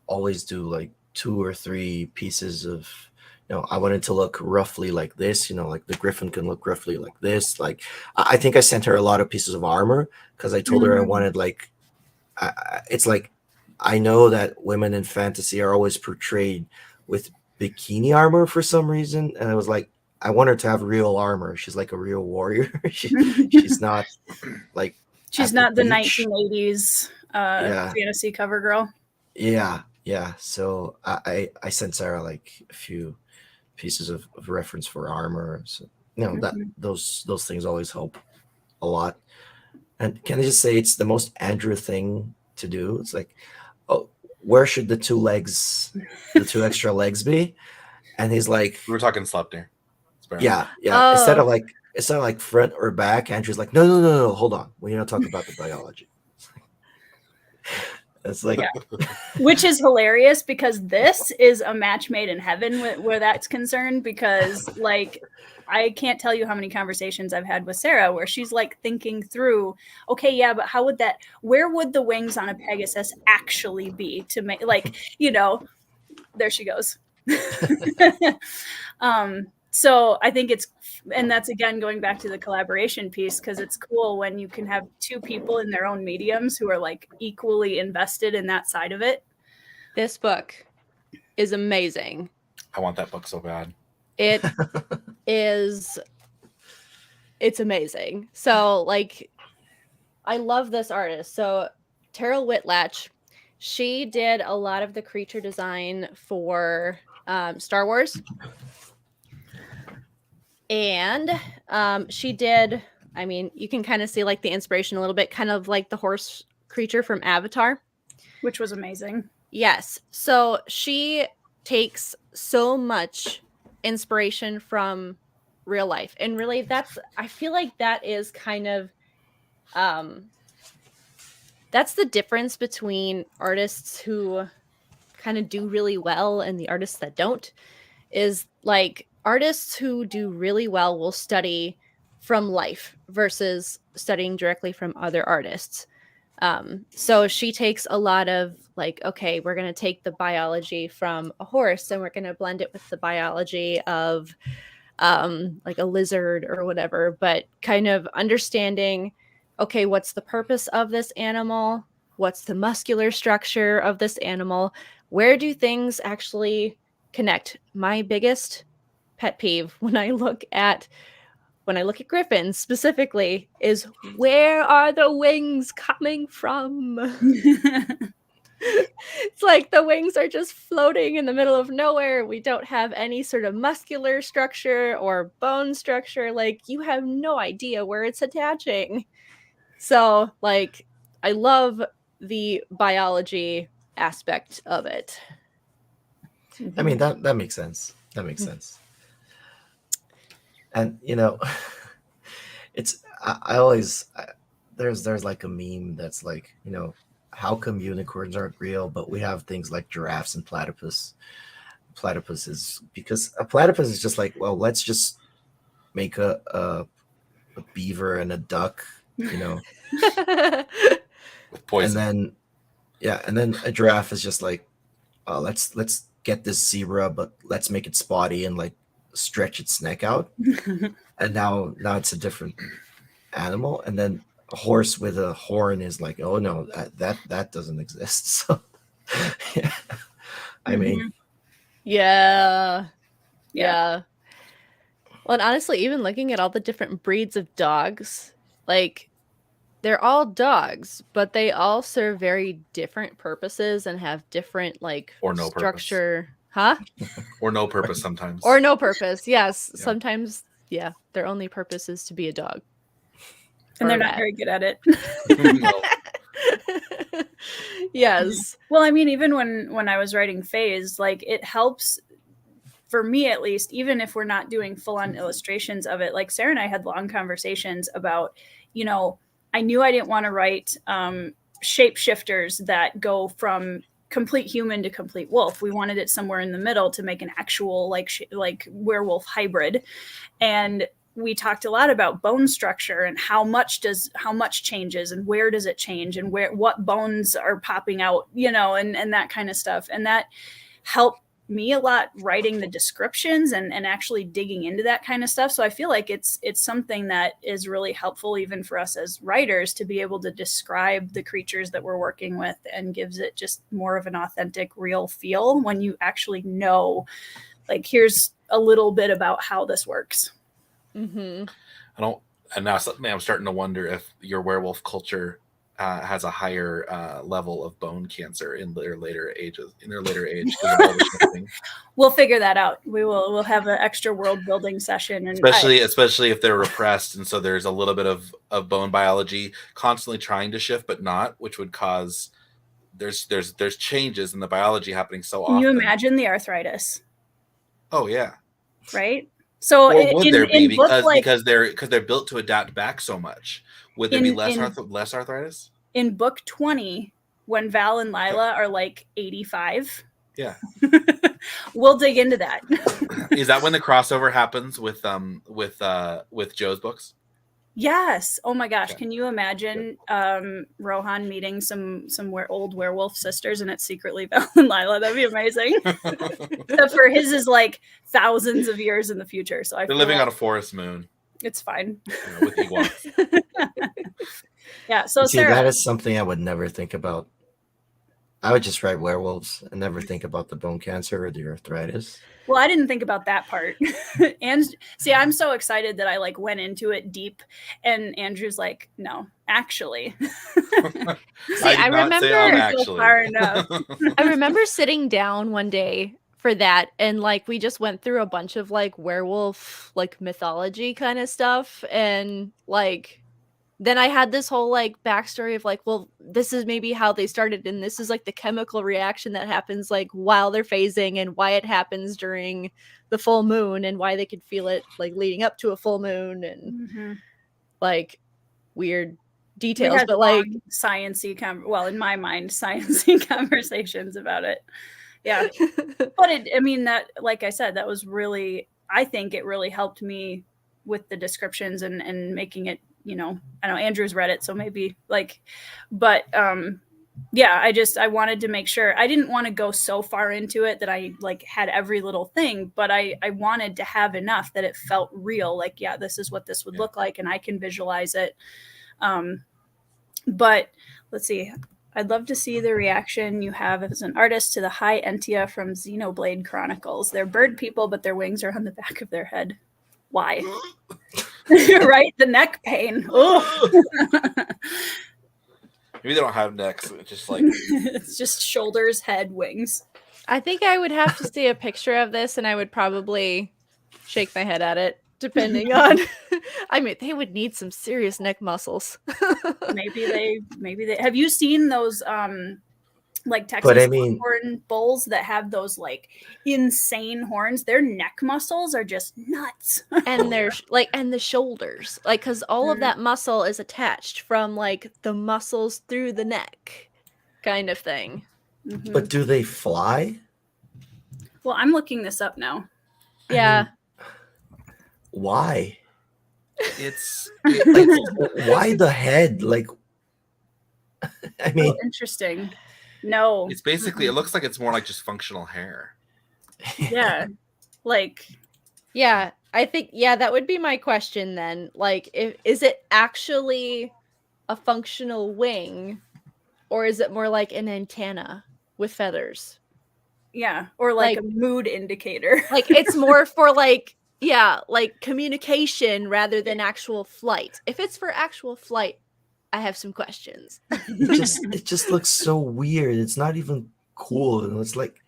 always do like 2 or 3 pieces of, I want it to look roughly like this, like the griffin can look roughly like this. Like I think I sent her a lot of pieces of armor because I told her I wanted like, it's like, I know that women in fantasy are always portrayed with bikini armor for some reason. And I was like, I want her to have real armor. She's like a real warrior. She's not like,
she's not the 1980s fantasy cover girl.
Yeah. So I sent Sarah like a few pieces of reference for armor. So that those things always help a lot. And can I just say it's the most Andrew thing to do? It's like, oh, where should the 2 extra legs be? And he's like,
we were talking Sleipnir.
Yeah. Instead of like front or back, Andrew's like, no, hold on. We need to talk about the biology. It's like,
which is hilarious because this is a match made in heaven where that's concerned, because like I can't tell you how many conversations I've had with Sarah where she's like thinking through, okay, yeah, but where would the wings on a Pegasus actually be to make, like, there she goes. So I think and that's again going back to the collaboration piece, because it's cool when you can have 2 people in their own mediums who are like equally invested in that side of it.
This book is amazing.
I want that book so bad.
It is. It's amazing. So like, I love this artist. So Terrell Whitlatch, she did a lot of the creature design for Star Wars. And she did, I mean, you can kind of see like the inspiration a little bit, kind of like the horse creature from Avatar.
Which was amazing.
Yes. So she takes so much inspiration from real life. And really I feel like that is kind of that's the difference between artists who kind of do really well and the artists that don't, is like artists who do really well will study from life versus studying directly from other artists. So she takes a lot of like, okay, we're going to take the biology from a horse and we're going to blend it with the biology of like a lizard or whatever, but kind of understanding, okay, what's the purpose of this animal? What's the muscular structure of this animal? Where do things actually connect? My biggest pet peeve when I look at griffins specifically is, where are the wings coming from? It's like the wings are just floating in the middle of nowhere. We don't have any sort of muscular structure or bone structure. Like, you have no idea where it's attaching. So, like, I love the biology aspect of it.
I mean, that makes sense. That makes sense. And it's I always there's like a meme that's like, how come unicorns aren't real, but we have things like giraffes and platypus. Platypus is because a platypus is just like, well, let's just make a beaver and a duck,
with poison.
And then a giraffe is just like, let's get this zebra, but let's make it spotty and like stretch its neck out. And now it's a different animal. And then a horse with a horn is like, oh no, that doesn't exist. So yeah. I mean,
yeah. Well, and honestly, even looking at all the different breeds of dogs, like, they're all dogs, but they all serve very different purposes and have different like
or no
structure.
Purpose.
Huh?
Or no purpose sometimes.
Or no purpose. Yes.
Yeah.
Sometimes, yeah. Their only purpose is to be a dog.
And they're not very good at it.
Yes.
Well, I mean, even when I was writing Phase, like, it helps, for me at least, even if we're not doing full-on illustrations of it. Like, Sarah and I had long conversations about, I knew I didn't want to write shapeshifters that go from complete human to complete wolf. We wanted it somewhere in the middle to make an actual like werewolf hybrid. And we talked a lot about bone structure and how much changes and where does it change and what bones are popping out, and that kind of stuff. And that helped me a lot writing the descriptions and actually digging into that kind of stuff. So I feel like it's something that is really helpful even for us as writers to be able to describe the creatures that we're working with, and gives it just more of an authentic, real feel when you actually know, like, here's a little bit about how this works.
Mm-hmm.
And now suddenly I'm starting to wonder if your werewolf culture has a higher level of bone cancer in their later age.
We'll figure that out. We'll have an extra world building session, and
especially if they're repressed, and so there's a little bit of bone biology constantly trying to shift, but not, which would cause there's changes in the biology happening so often.
Can you imagine the arthritis?
Oh yeah,
right. So
would there be because they're built to adapt back so much? Would there be less arthritis?
In book 20, when Val and Lila are like 85.
Yeah.
We'll dig into that.
Is that when the crossover happens with Joe's books?
Yes. Oh my gosh. Okay. Can you imagine Rohan meeting some old werewolf sisters and it's secretly Val and Lila? That'd be amazing. Except for his is like thousands of years in the future. So
they're living on a forest moon.
It's fine.
With Ewoks.
Yeah. So
see,
Sarah,
that is something I would never think about. I would just write werewolves and never think about the bone cancer or the arthritis.
Well, I didn't think about that part. And see, I'm so excited that I like went into it deep, and Andrew's like, no, actually.
See, I remember
far enough.
I remember sitting down one day for that, and like we just went through a bunch of like werewolf like mythology kind of stuff, and like then I had this whole like backstory of like, well, this is maybe how they started, and this is like the chemical reaction that happens like while they're phasing, and why it happens during the full moon, and why they could feel it like leading up to a full moon, and like weird details,
we had
but like
sciencey well, in my mind, sciencey conversations about it. Yeah. But I mean, that, like I said, that was really, I think it really helped me with the descriptions and making it, you know, I know Andrew's read it, so maybe like, but yeah, I wanted to make sure, I didn't want to go so far into it that I like had every little thing, but I wanted to have enough that it felt real. Like, yeah, this is what this would look like, and I can visualize it. But let's see. I'd love to see the reaction you have as an artist to the high Entia from Xenoblade Chronicles. They're bird people, but their wings are on the back of their head. Why? Right? The neck pain.
Maybe they don't have necks. It's just like
it's just shoulders, head, wings.
I think I would have to see a picture of this, and I would probably shake my head at it, depending on. I mean, they would need some serious neck muscles.
maybe they. Have you seen those like Texas
But I mean,
horn bulls that have those like insane horns? Their neck muscles are just nuts.
And they're like, and the shoulders, like, because all of that muscle is attached from like the muscles through the neck, kind of thing.
But do they fly?
Well, I'm looking this up now.
Yeah.
I mean, why?
it's
Like, why the head? Like, I mean,
interesting. No,
it's basically, it looks like it's more like just functional hair.
yeah, like,
yeah, I think, yeah, that would be my question then. Like, is it actually a functional wing, or is it more like an antenna with feathers?
Yeah, or like a mood indicator.
Like, it's more for like, yeah, like communication rather than actual flight. If it's for actual flight, I have some questions.
it just looks so weird. It's not even cool. It's like,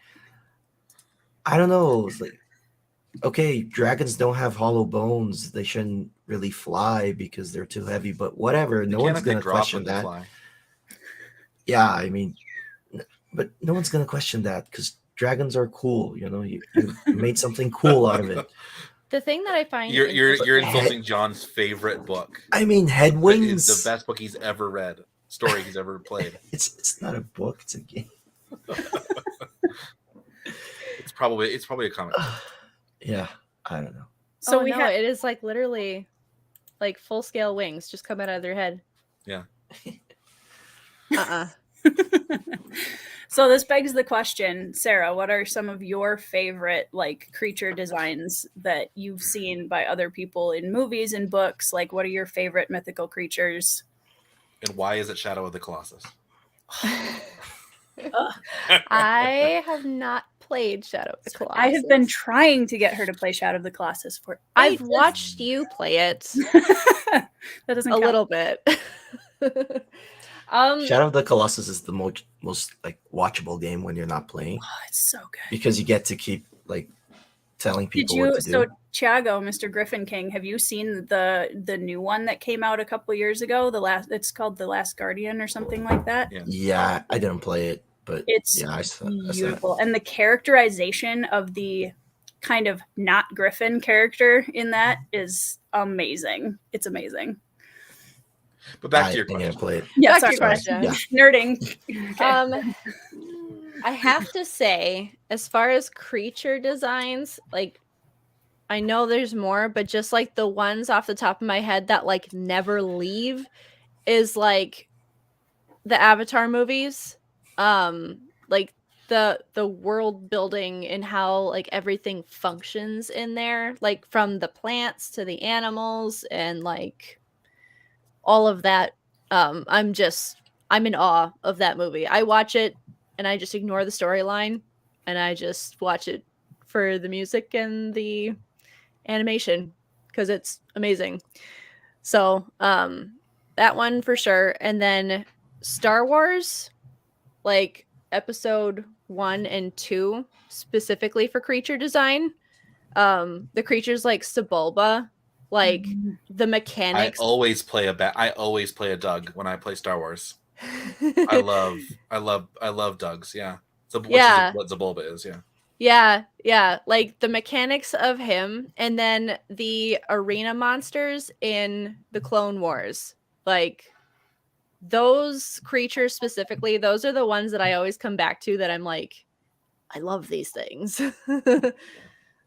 I don't know. It's like, okay, dragons don't have hollow bones. They shouldn't really fly because they're too heavy. But whatever, no one's gonna question that. Yeah, I mean, but no one's gonna question that because dragons are cool. You know, you made something cool out of it.
The thing that I find
you're insulting John's favorite book.
I mean, head wings.
The best book he's ever read, story he's ever played.
It's not a book. It's a game.
It's probably a comic.
Yeah, I don't know.
So
it is like literally like full scale wings just coming out of their head.
Yeah.
So this begs the question, Sarah, what are some of your favorite like creature designs that you've seen by other people in movies and books? Like, what are your favorite mythical creatures?
And why is it Shadow of the Colossus?
I have not played Shadow of the Colossus.
I have been trying to get her to play Shadow of the Colossus for
I've watched you play it.
That doesn't count.
A little bit.
Shadow of the Colossus is the most like watchable game when you're not playing.
Oh, it's so good
because you get to keep like telling people what to do.
So THIAGO, Mr. Griffin King, have you seen the new one that came out a couple years ago? It's called The Last Guardian or something like that.
Yeah, I didn't play it, but
it's
I saw
beautiful, and the characterization of the kind of not Griffin character in that is amazing. It's amazing.
But back to your question.
Play it.
Yeah,
sorry.
Nerding.
Okay. I have to say, as far as creature designs, like I know there's more, but just like the ones off the top of my head that like never leave is like the Avatar movies. Like the world building and how like everything functions in there, like from the plants to the animals and like all of that. I'm in awe of that movie. I watch it and I just ignore the storyline and I just watch it for the music and the animation because it's amazing. So that one for sure. And then Star Wars, like episode 1 and 2 specifically for creature design. The creatures like Sebulba, like the
I
mechanics.
always play a Doug when I play Star Wars. I love Dougs. Yeah, which
Yeah.
is what Zabulba is. Yeah.
Yeah, like the mechanics of him, and then the arena monsters in the Clone Wars. Like those creatures specifically, those are the ones that I always come back to that I'm like, I love these things.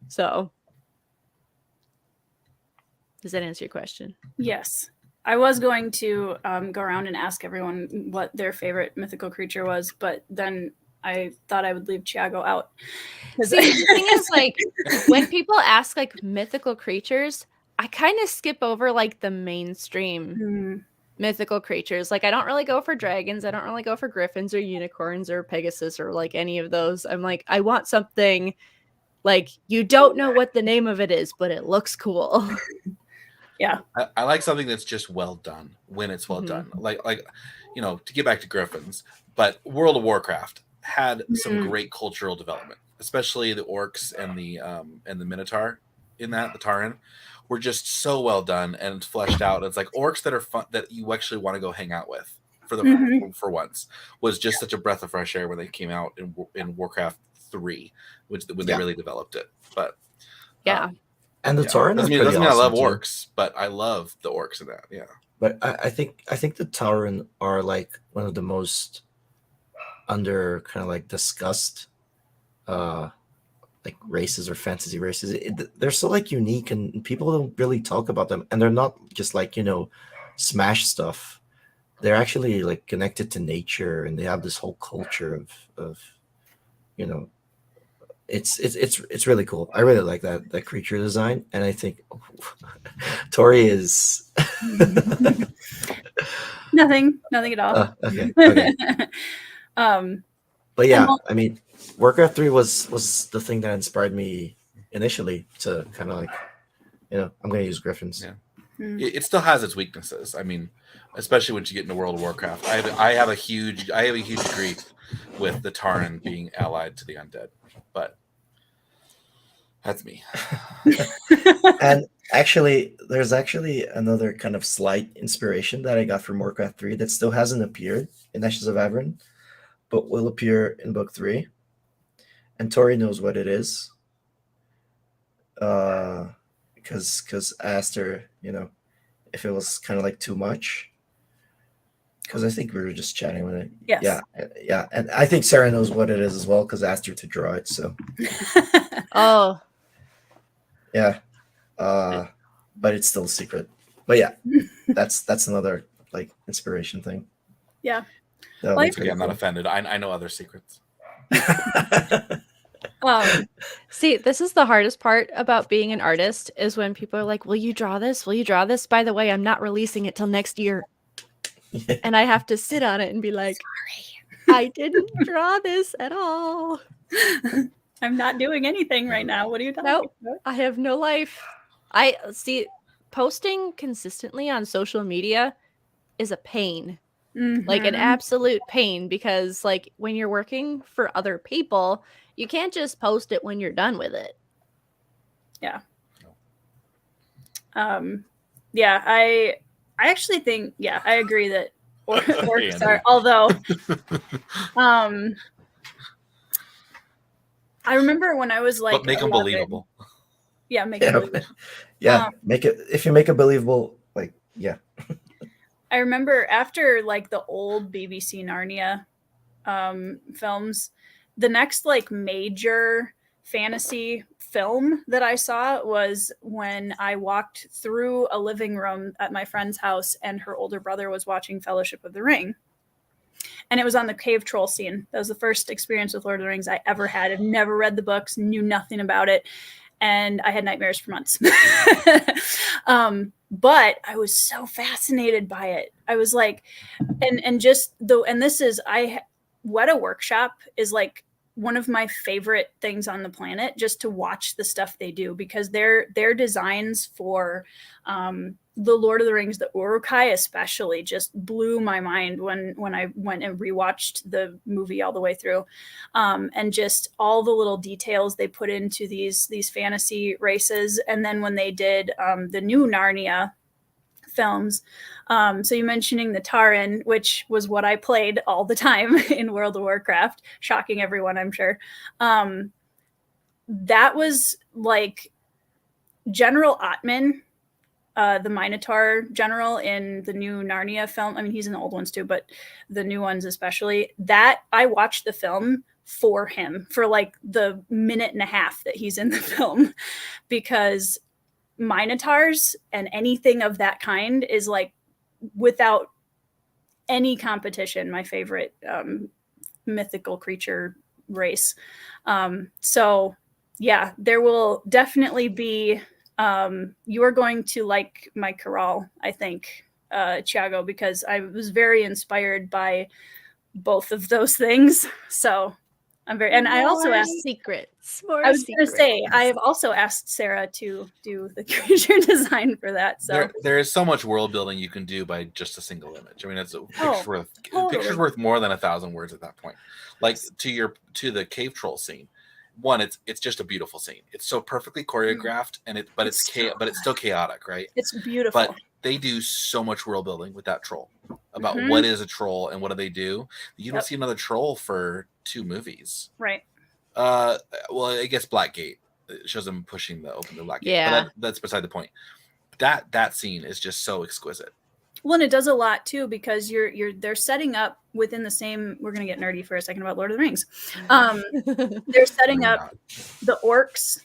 So does that answer your question?
Yes. I was going to go around and ask everyone what their favorite mythical creature was, but then I thought I would leave THIAGO out.
See, the thing is, like, when people ask like mythical creatures, I kind of skip over like the mainstream mythical creatures. Like, I don't really go for dragons. I don't really go for griffins or unicorns or Pegasus or like any of those. I'm like, I want something like you don't know what the name of it is, but it looks cool.
Yeah.
I like something that's just well done when it's well done. Like to get back to griffins, but World of Warcraft had some great cultural development, especially the orcs and the Minotaur in that, the Tauren, were just so well done and fleshed out. It's like orcs that are fun, that you actually want to go hang out with for once, was just such a breath of fresh air when they came out in Warcraft 3, when they really developed it. But
and the Tauren
doesn't mean I love orcs, but I love the orcs in that. Yeah.
But I think the Tauren are like one of the most under kind of like discussed like races or fantasy races. They're so like unique, and people don't really talk about them, and they're not just like smash stuff. They're actually like connected to nature, and they have this whole culture of it's really cool. I really like that creature design, and I think Tori is
nothing at all.
Okay. But yeah, I mean, Warcraft 3 was the thing that inspired me initially to kind of like, I'm going to use griffins.
Yeah. It still has its weaknesses. I mean, especially once you get into World of Warcraft, I have a huge grief with the Tauren being allied to the undead, but that's me.
And actually, there's another kind of slight inspiration that I got from Warcraft 3 that still hasn't appeared in Ashes of Avern, but will appear in book 3. And Tori knows what it is. Because I asked her, if it was kind of like too much. Because I think we were just chatting with it.
Yes.
Yeah. And I think Sarah knows what it is as well, because I asked her to draw it. So.
Oh.
Yeah. But it's still a secret. But yeah, that's another like inspiration thing.
Yeah.
I'm not offended. I know other secrets.
See, this is the hardest part about being an artist, is when people are like, will you draw this? Will you draw this? By the way, I'm not releasing it till next year. And I have to sit on it and be like, sorry, I didn't draw this at all.
I'm not doing anything right now. What are you talking about?
I have no life. I see, posting consistently on social media is a pain. Like an absolute pain, because like when you're working for other people, you can't just post it when you're done with it.
Yeah. Yeah, I actually think, I agree that orcs are, although I remember when I was like,
but make them believable.
Yeah, make it believable.
Yeah, make it, if you make it believable, like, yeah.
I remember after like the old BBC Narnia films, the next like major fantasy film that I saw was when I walked through a living room at my friend's house, and her older brother was watching Fellowship of the Ring. And it was on the cave troll scene. That was the first experience with Lord of the Rings I ever had. I've never read the books, knew nothing about it. And I had nightmares for months. But I was so fascinated by it. I was like, and just though, and this is, Weta Workshop is like one of my favorite things on the planet, just to watch the stuff they do, because their designs for the Lord of the Rings, the Uruk-hai especially, just blew my mind when I went and rewatched the movie all the way through, and just all the little details they put into these fantasy races. And then when they did the new Narnia films, so you mentioning the Tauren, which was what I played all the time in World of Warcraft, shocking everyone, I'm sure. That was like General Ottman, the Minotaur general in the new Narnia film. I mean, he's in the old ones too, but the new ones especially. That I watched the film for him for like the minute and a half that he's in the film, because Minotaurs and anything of that kind is like, without any competition, my favorite mythical creature race. So yeah, there will definitely be, you are going to like my Corral, I think, Thiago, because I was very inspired by both of those things. So I'm very, and I also asked
secrets.
I was going to say, I have also asked Sarah to do the creature design for that. So
there is so much world building you can do by just a single image. I mean, it's a
totally.
picture's worth more than 1,000 words at that point. Like to the cave troll scene. One, it's just a beautiful scene. It's so perfectly choreographed, and it's still chaotic, right?
It's beautiful.
But they do so much world building with that troll about what is a troll and what do they do. You don't see another troll for 2 movies,
right?
Well, I guess Blackgate, it shows them pushing the Blackgate.
Yeah,
but that's beside the point. That scene is just so exquisite.
Well, and it does a lot too, because they're setting up within the same. We're gonna get nerdy for a second about Lord of the Rings. They're setting up the orcs,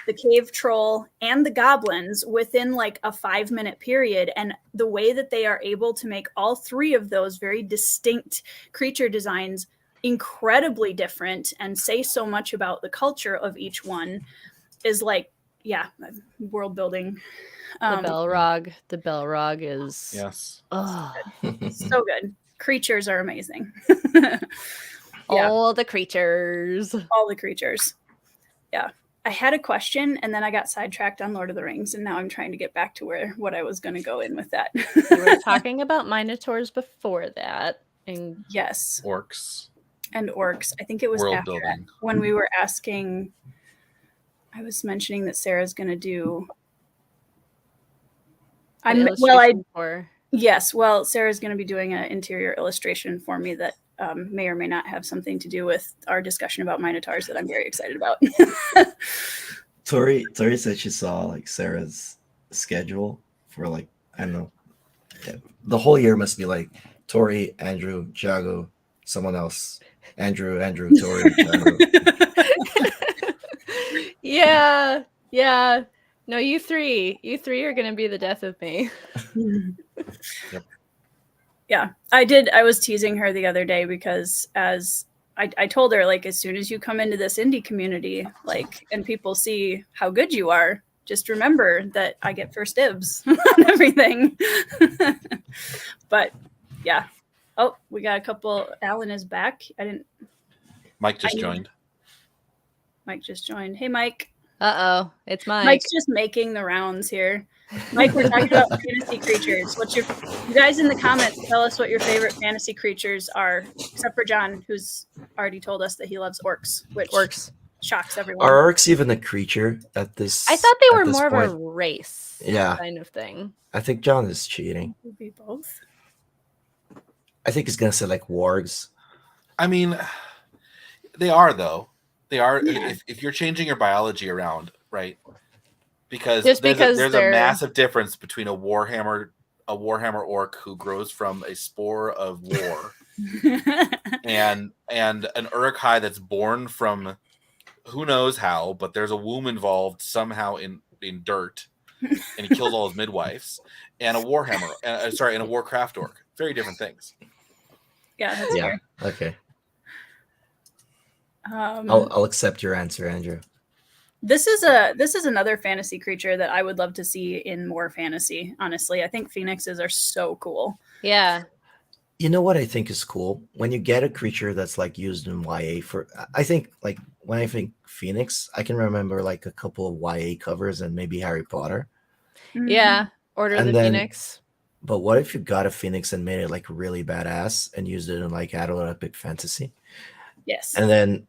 the cave troll, and the goblins within like a 5-minute period, and the way that they are able to make all 3 of those very distinct creature designs incredibly different and say so much about the culture of each one is like, yeah, world building.
The Balrog is
yes,
so good. Creatures are amazing.
All the creatures.
Yeah. I had a question and then I got sidetracked on Lord of the Rings, and now I'm trying to get back to what I was going to go in with that.
We were talking about Minotaurs before that, and
yes,
orcs.
I think it was
world
after
building
that, when we were asking. I was mentioning that Sarah's going to do. Yes. Well, Sarah's going to be doing an interior illustration for me that may or may not have something to do with our discussion about Minotaurs that I'm very excited about.
Tori said she saw like Sarah's schedule for like, I don't know, the whole year must be like Tori, Andrew, Thiago, someone else, Andrew, Tori, Thiago.
Yeah. No, you three are gonna be the death of me.
Yep.
Yeah, I was teasing her the other day, because as I told her, like, as soon as you come into this indie community, like, and people see how good you are, just remember that I get first dibs on everything. But yeah. Oh, we got a couple. Alan is back.
Mike just joined.
Mike just joined. Hey, Mike.
Uh-oh, it's Mike.
Mike's just making the rounds here. Mike, we're talking about fantasy creatures. You guys in the comments, tell us what your favorite fantasy creatures are, except for John, who's already told us that he loves orcs, which shocks everyone.
Are orcs even a creature at this?
I thought they were more
point?
Of a race, kind of thing.
I think John is cheating.
It would be both.
I think he's gonna say like wargs.
I mean, they are though. They are.
Yeah.
If you're changing your biology around, right? Because
Just
there's a massive difference between a warhammer orc who grows from a spore of war and an Uruk-hai that's born from who knows how, but there's a womb involved somehow in dirt, and he kills all his midwives, and a warhammer, and a warcraft orc. Very different things.
Yeah, that's fair.
Okay. I'll accept your answer, Andrew.
This is another fantasy creature that I would love to see in more fantasy. Honestly, I think phoenixes are so cool.
Yeah,
You know what I think is cool? When you get a creature that's like used in YA for, I think like when I think Phoenix, I can remember like a couple of YA covers and maybe Harry Potter.
Yeah, Order of
And
the
then-
Phoenix.
But what if you got a Phoenix and made it like really badass and used it in like adult epic fantasy?
Yes.
And then,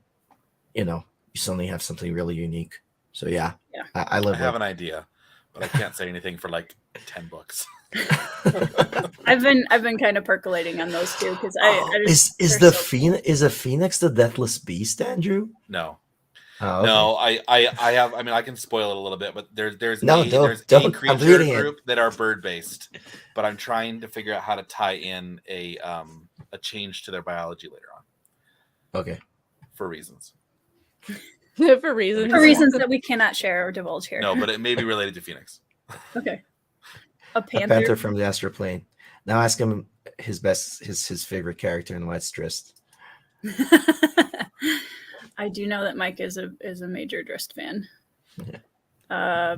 you know, you suddenly have something really unique. So yeah. I
I
love
have
it.
an idea, but I can't say anything for like 10 books.
I've been kind of percolating on those two because I just,
is
they're
the
so-
Phoenix is a Phoenix the Deathless Beast, Andrew?
No.
Oh, okay.
No, I have. I mean, I can spoil it a little bit, but there's
No,
there's
don't.
a
I'm
creature
reading it.
group that are bird based, but I'm trying to figure out how to tie in a change to their biology later on
Okay.
for reasons.
For reasons.
for reasons that we cannot share or divulge here.
No, but it may be related to Phoenix.
Okay. A
A
panther.
panther from the astral plane. Now ask him his favorite character in West Drist.
I do know that Mike is a major Drist fan.
Yeah.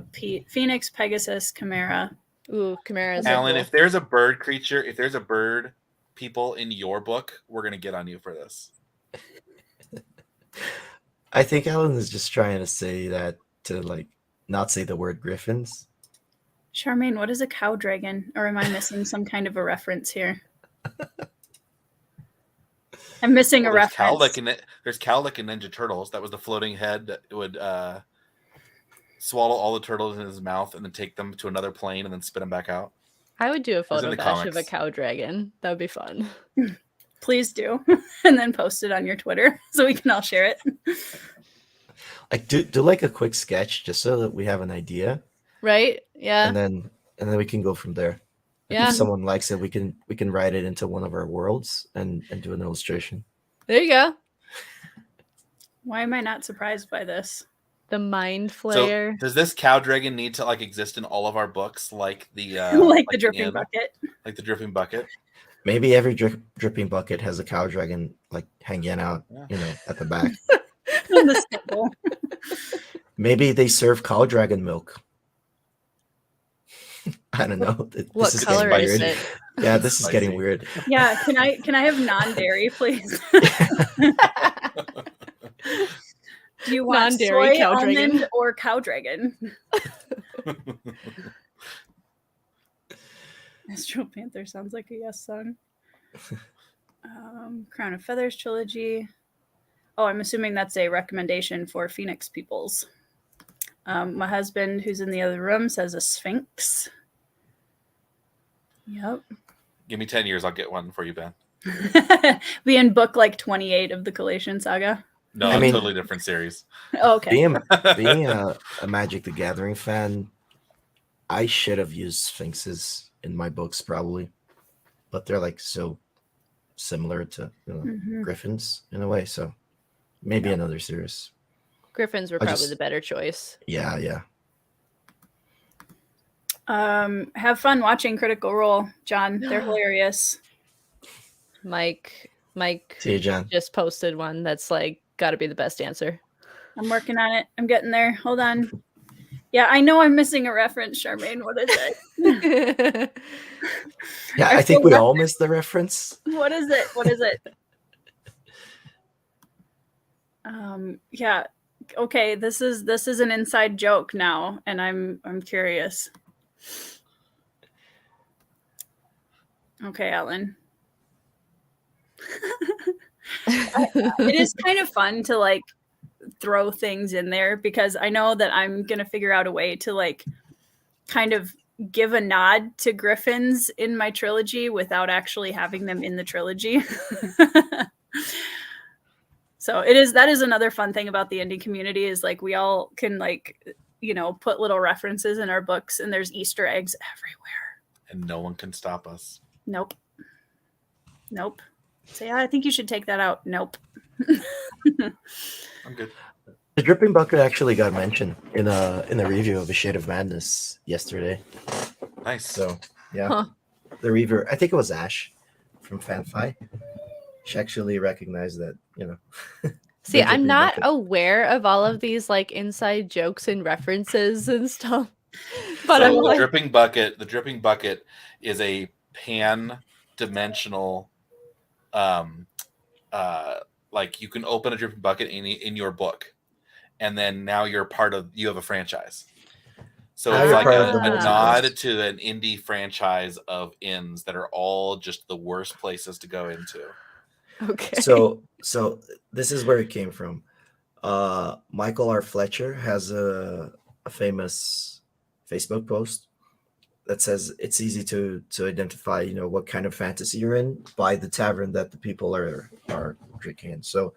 Phoenix, Pegasus, Chimera.
Ooh, Chimera's
Alan,
cool.
if there's a bird creature, if there's a bird people in your book, we're gonna get on you for this.
I think Alan is just trying to say that to like not say the word griffins.
Charmaine, what is a cow dragon? Or am I missing some kind of a reference here? I'm missing a
Well, there's
reference.
there's Cowlick in Ninja Turtles. That was the floating head that would swallow all the turtles in his mouth and then take them to another plane and then spit them back out.
I would do a
in
photo
the
bash of a
comics.
cow dragon. That would be fun.
Please do. And then post it on your Twitter so we can all share it.
Like do like a quick sketch just so that we have an idea,
Right? Yeah.
and then we can go from there.
Yeah.
If someone likes it, we can write it into one of our worlds and do an illustration.
There you go.
Why am I not surprised by this?
The mind
So
flayer.
does this cow dragon need to like exist in all of our books, like the
Like the dripping
inn?
bucket.
like the dripping bucket?
Maybe every dripping bucket has a cow dragon like hanging out,
Yeah.
at the back.
In the stable.
Maybe they serve cow dragon milk. I don't know.
What
is
color
getting
is
weird.
it?
Yeah, this is getting
Spicy.
weird.
Yeah, can I have non-dairy, please? Do you want
Non-dairy
soy,
cow
almond,
dragon?
or cow dragon? Astral Panther sounds like a yes song. Crown of Feathers trilogy. Oh, I'm assuming that's a recommendation for Phoenix peoples. My husband, who's in the other room, says a Sphinx. Yep.
Give me 10 years, I'll get one for you, Ben.
Be in book like 28 of the Collation Saga.
No,
I mean-
totally different series.
Oh, okay.
Being a Magic the Gathering fan, I should have used Sphinxes in my books probably, but they're like so similar to
Mhm.
Griffins in a way. So maybe another series.
Griffins were
I
probably
just-
the better choice.
Yeah.
Have fun watching Critical Role, John. They're hilarious.
Mike
See you, John.
just posted one that's like got to be the best answer.
I'm working on it. I'm getting there. Hold on. Yeah, I know I'm missing a reference, Charmaine. What is it?
Yeah,
I
I think
feel
we all missed the reference.
What is it? What is it? Yeah. Okay, this is an inside joke now, and I'm curious. Okay, Ellen. It is kind of fun to like throw things in there because I know that I'm gonna figure out a way to like kind of give a nod to Griffins in my trilogy without actually having them in the trilogy. So that is another fun thing about the indie community is like we all can like, put little references in our books and there's Easter eggs everywhere.
And no one can stop us.
Nope. So yeah, I think you should take that out. Nope.
I'm good.
The dripping bucket actually got mentioned in a review of A Shade of Madness yesterday.
Nice.
So yeah,
Huh.
the reviewer, I think it was Ash from FanFi. She actually recognized that,
See,
the
I'm
dripping
not
bucket.
aware of all of these like inside jokes and references and stuff. But
So
I'm
the
like,
dripping bucket is a pan-dimensional like you can open a dripping bucket in your book, and then now you have a franchise. So
Now
it's
you're
like
part
a,
of the
a
multiverse.
nod to an indie franchise of inns that are all just the worst places to go into.
Okay.
So this is where it came from. Michael R. Fletcher has a famous Facebook post that says it's easy to identify, what kind of fantasy you're in by the tavern that the people are drinking in. So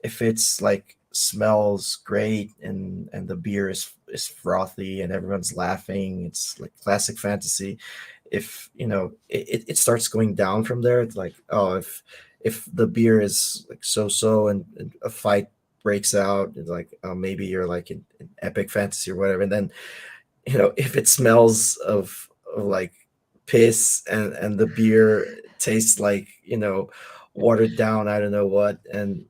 if it's like smells great and the beer is frothy and everyone's laughing, it's like classic fantasy. If it starts going down from there, it's like, oh, if the beer is like so and a fight breaks out, it's like, oh, maybe you're like in epic fantasy or whatever. And then if it smells of like piss and the beer tastes like watered down, I don't know what, and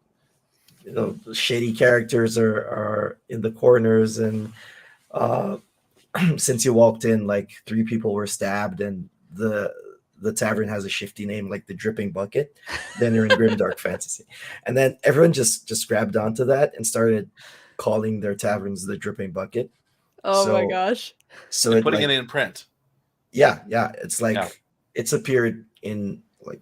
shady characters are in the corners, and since you walked in, like 3 people were stabbed, and the tavern has a shifty name like the Dripping Bucket, then you're in grimdark fantasy. And then everyone just grabbed onto that and started calling their taverns the Dripping Bucket.
Oh my
So-
gosh.
So
And putting
like,
it in print.
yeah, it's like
Yeah.
it's appeared in like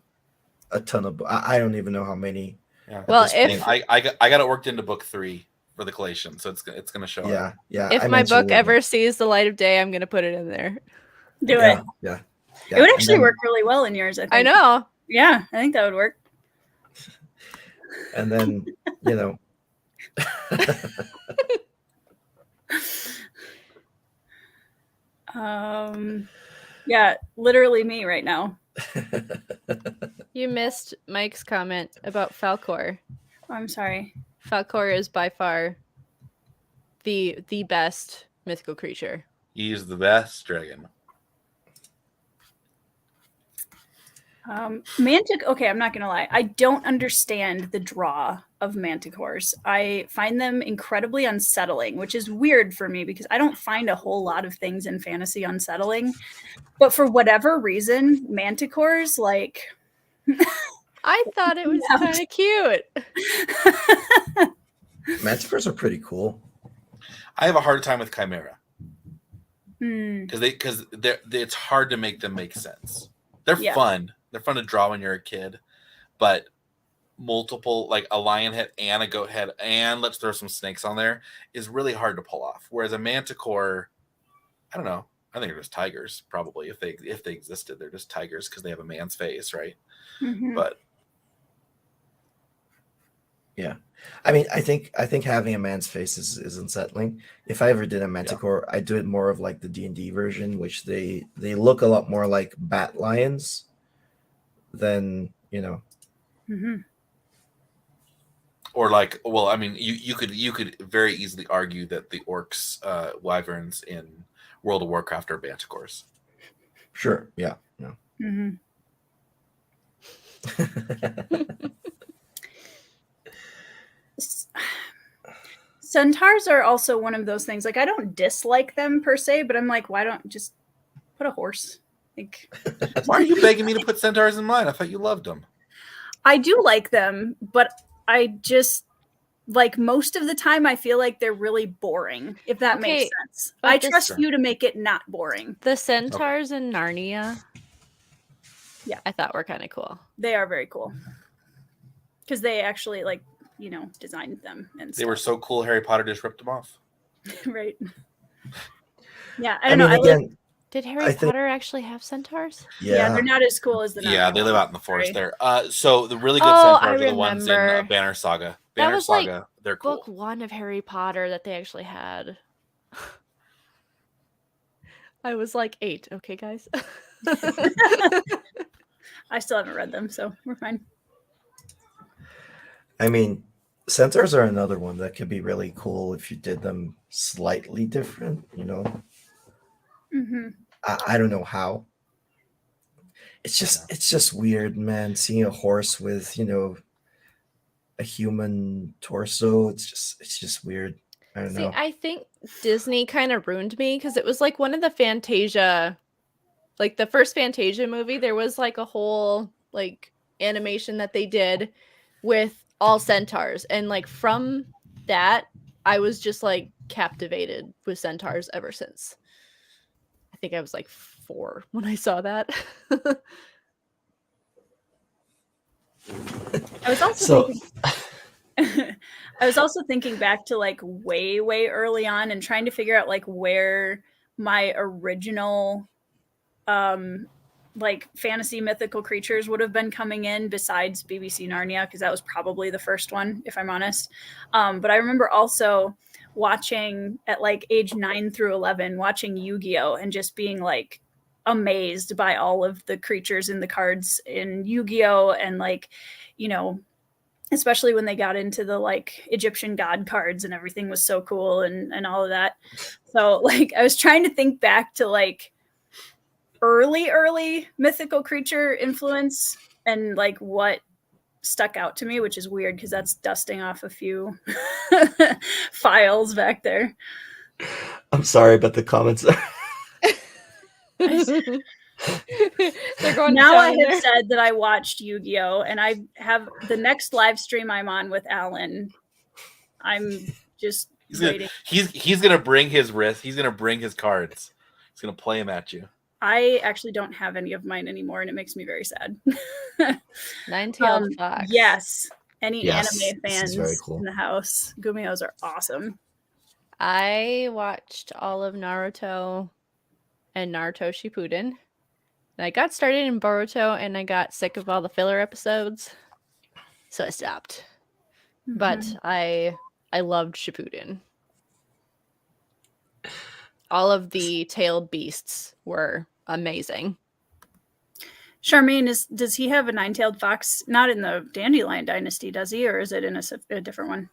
a ton of I don't even know how many.
Yeah.
Well,
this
if
point.
I got it worked into book 3 for the collation, so it's going to show up.
Yeah.
if
I
my
mentioned
book
it.
ever sees the light of day, I'm gonna put it in there.
Do
Yeah,
it.
yeah.
It would
And
actually
then-
work really well in yours, I think.
I know.
Yeah, I think that would work.
And then
Yeah, literally me right now.
You missed Mike's comment about Falcor.
Oh, I'm sorry.
Falcor is by far the best mythical creature.
He's the best dragon.
Okay, I'm not gonna lie. I don't understand the draw of manticores. I find them incredibly unsettling, which is weird for me because I don't find a whole lot of things in fantasy unsettling. But for whatever reason, manticores, like
I thought it was
Ouch.
kind of cute.
Manticores are pretty cool.
I have a hard time with Chimera
Hmm.
because it's hard to make them make sense. They're
Yeah.
fun. They're fun to draw when you're a kid, but multiple, like a lion head and a goat head, and let's throw some snakes on there, is really hard to pull off. Whereas a manticore, I don't know. I think they're just tigers, probably. If they existed, they're just tigers because they have a man's face, right?
Mhm.
But
Yeah. I mean, I think having a man's face is unsettling. If I ever did a manticore, I'd do it more of like the D&D version, which they look a lot more like bat lions than,
Mhm.
or like, well, I mean, you could very easily argue that the orcs, wyverns in World of Warcraft are manticores.
Sure. Yeah. No.
Mhm. Centaurs are also one of those things. Like, I don't dislike them per se, but I'm like, why don't just put a horse? Like,
Why are you begging me to put centaurs in mine? I thought you loved them.
I do like them, but I just like most of the time I feel like they're really boring, if that makes
Okay,
sense.
but
I
this-
trust you to make it not boring.
The centaurs in Narnia,
Yeah.
I thought were kind of cool.
They are very cool. Because they actually like, designed them and
They were so cool, Harry Potter just ripped them off.
right. Yeah, I don't know.
mean,
I live,
again,
Did Harry
I think-
Potter actually have centaurs?
yeah, they're not as cool as the
Yeah,
Narnia
they live
ones.
out in the forest
Sorry.
there. So the really good
Oh,
centaurs
I
are the ones in
remember.
Banner Saga.
That
Banner
was, like,
Saga, they're cool.
Book 1 of Harry Potter that they actually had. I was like 8, okay, guys?
I still haven't read them, so we're fine.
I mean, centaurs are another one that could be really cool if you did them slightly different,
Mm-hmm.
I don't know how. It's just weird, man. Seeing a horse with, a human torso. It's just weird. I don't
See,
know.
I think Disney kind of ruined me because it was like one of the Fantasia, like the first Fantasia movie, there was like a whole like animation that they did with all centaurs. And like from that, I was just like captivated with centaurs ever since. I think I was like 4 when I saw that.
I was also thinking, I was also thinking back to like way early on and trying to figure out like where my original like fantasy mythical creatures would have been coming in besides BBC Narnia, because that was probably the first one, if I'm honest. But I remember also watching at like age 9 through 11, watching Yu-Gi-Oh! And just being like amazed by all of the creatures in the cards in Yu-Gi-Oh! And like, you know, especially when they got into the like Egyptian god cards and everything was so cool and all of that. So like I was trying to think back to like early mythical creature influence and like what stuck out to me, which is weird because that's dusting off a few files back there.
I'm sorry, but the comments.
They're going
Now I
down
have
there.
said that I watched Yu-Gi-Oh! And I have the next live stream I'm on with Alan. I'm just waiting.
He's gonna bring his wrist. He's gonna bring his cards. He's gonna play them at you.
I actually don't have any of mine anymore, and it makes me very sad.
Nine-tailed fox.
Yes. Any
Yes,
anime
this is
fans
very cool.
in the house, Gumiho's are awesome.
I watched all of Naruto and Naruto Shippuden. And I got started in Boruto and I got sick of all the filler episodes. So I stopped. But I loved Shippuden. All of the tailed beasts were amazing.
Charmaine, does he have a 9-tailed fox? Not in the Dandelion Dynasty, does he? Or is it in a different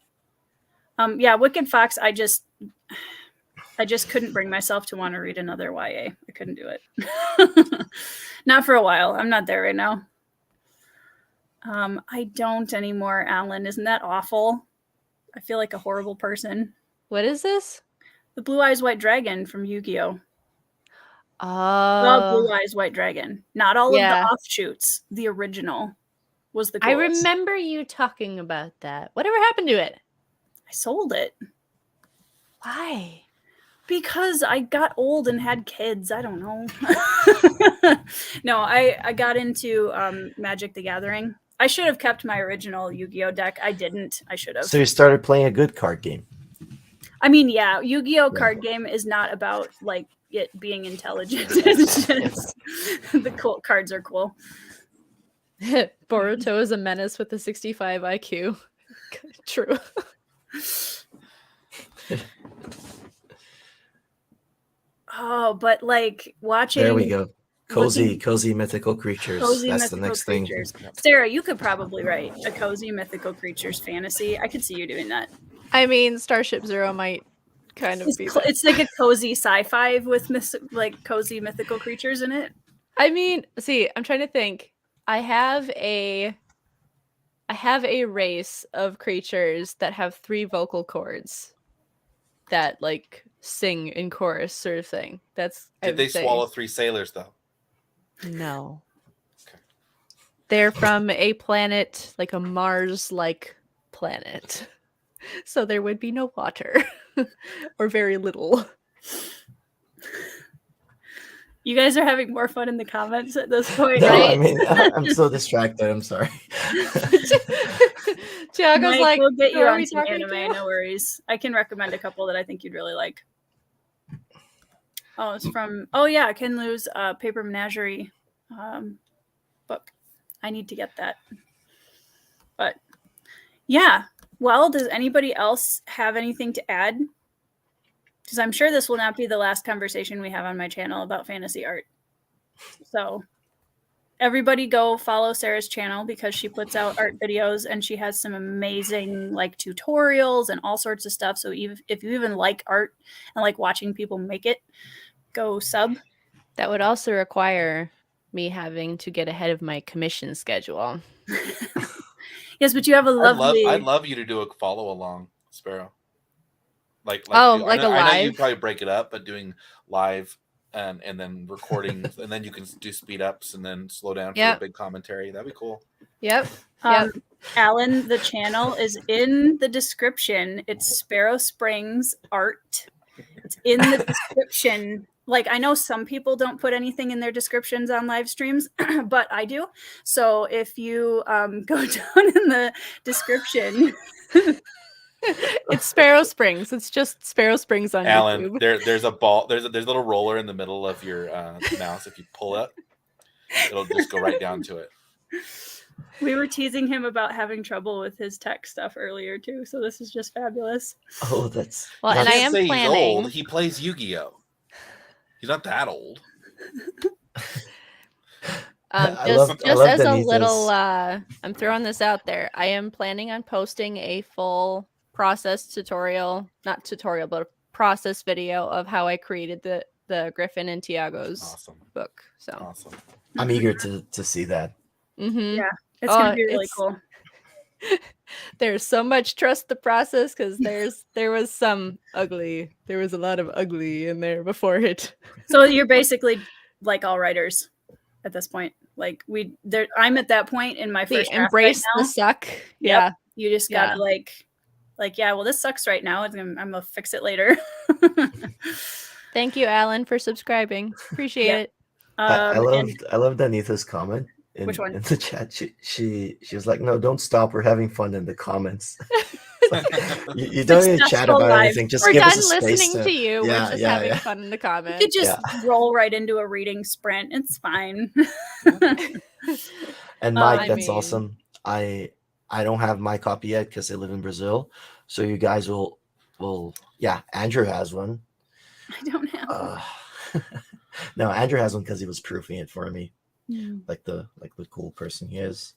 one? Yeah, Wicked Fox, I just couldn't bring myself to want to read another YA. I couldn't do it. Not for a while. I'm not there right now. I don't anymore, Alan. Isn't that awful? I feel like a horrible person.
What is this?
The Blue Eyes White Dragon from Yu-Gi-Oh! The
Oh,
Blue Eyes White Dragon. Not all of the offshoots. The original was the
I
coolest.
remember you talking about that. Whatever happened to it?
I sold it.
Why?
Because I got old and had kids. I don't know. No, I got into Magic the Gathering. I should have kept my original Yu-Gi-Oh! Deck. I didn't. I should have.
So you started playing a good card game.
I mean, yeah, Yu-Gi-Oh!
Yeah.
Card game is not about like it being intelligent. It's just, the cool cards are cool.
Boruto is a menace with a 65 IQ. True.
Oh, but like watching.
There we go. Cozy mythical creatures.
Cozy
That's the
mythical
next
creatures.
thing.
Sarah, you could probably write a cozy mythical creatures fantasy. I could see you doing that.
I mean, Starship Zero might kind of be.
It's like a cozy sci-fi with like cozy mythical creatures in it.
I mean, see, I'm trying to think. I have a race of creatures that have 3 vocal cords that like sing in chorus, sort of thing. That's
Did they swallow 3 sailors though?
No.
Okay.
They're from a planet, like a Mars-like planet. So there would be no water. Or very little.
You guys are having more fun in the comments at this point,
No,
right?
I mean, I'm so distracted. I'm sorry.
Tiago's
Mike,
like,
we'll get you
"Who are
on
we
some
talking
anime,
to?"
no worries. I can recommend a couple that I think you'd really like. Oh, it's from Ken Liu's Paper Menagerie book. I need to get that. But yeah. Well, does anybody else have anything to add? Because I'm sure this will not be the last conversation we have on my channel about fantasy art. So everybody go follow Sarah's channel because she puts out art videos and she has some amazing like tutorials and all sorts of stuff. So if you even like art and like watching people make it, go sub.
That would also require me having to get ahead of my commission schedule.
Yes, but you have a lovely.
I'd love you to do a follow along, Sparrow. Like
a
I know
live?
you probably break it up, but doing live and then recording, and then you can do speed ups and then slow down for a big commentary. That'd be cool.
Yep.
Alan, the channel is in the description. It's Sparrow Springs Art. It's in the description. Like, I know some people don't put anything in their descriptions on live streams, but I do. So if you go down in the description,
It's Sparrow Springs. It's just Sparrow Springs on
Alan,
YouTube.
there's a ball. There's a little roller in the middle of your mouse. If you pull it, it'll just go right down to it.
we were teasing him about having trouble with his tech stuff earlier too. So this is just fabulous.
Oh, that's
Well, and I
Can't
am
say he's
planning.
old. He plays Yu-Gi-Oh. He's not that old.
I
Just
love
as a
Denita's-
little, I'm throwing this out there. I am planning on posting a full process tutorial, not tutorial, but a process video of how I created the Griffin and THIAGO's
Awesome.
book. So,
Awesome.
I'm eager to see that.
mhm.
Yeah, it's gonna be really
it's-
cool.
There's so much trust the process because there was a lot of ugly in there before it.
So you're basically like all writers at this point. Like I'm at that point in my
The
first draft
embrace
right
the
now.
suck. Yeah.
You just gotta like, yeah, well, this sucks right now. I'm gonna fix it later.
Thank you, Alan, for subscribing. Appreciate
Yeah.
it.
I
And
love Danita's comment in,
Which one?
in the chat. She was like, "No, don't stop. We're having fun in the comments." you don't even chat
Successful
about
live.
anything. Just
We're
give
done
us a space
listening to you. We're
Yeah,
just
yeah,
having
yeah.
fun in the
you
comments.
could just roll right into a reading sprint. It's fine.
And Mike,
I
that's
mean-
awesome. I don't have my copy yet because I live in Brazil. So you guys will yeah. Andrew has one.
I don't have.
No, Andrew has one because he was proofing it for me,
Hmm.
like the cool person he is.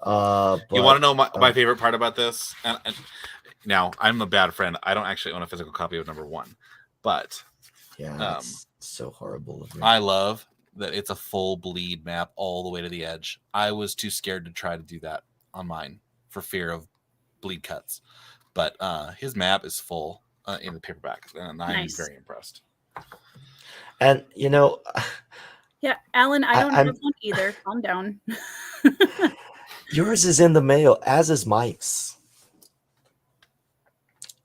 You want to
But,
know my favorite part about this? And now, I'm a bad friend. I don't actually own a physical copy of number 1, but
yeah, it's so horrible of me.
I love that it's a full bleed map all the way to the edge. I was too scared to try to do that on mine for fear of bleed cuts, but his map is full in the paperback, and I'm
Nice.
very impressed.
And
Yeah, Alan, I don't
I'm-
have one either. Calm down.
yours is in the mail, as is Mike's.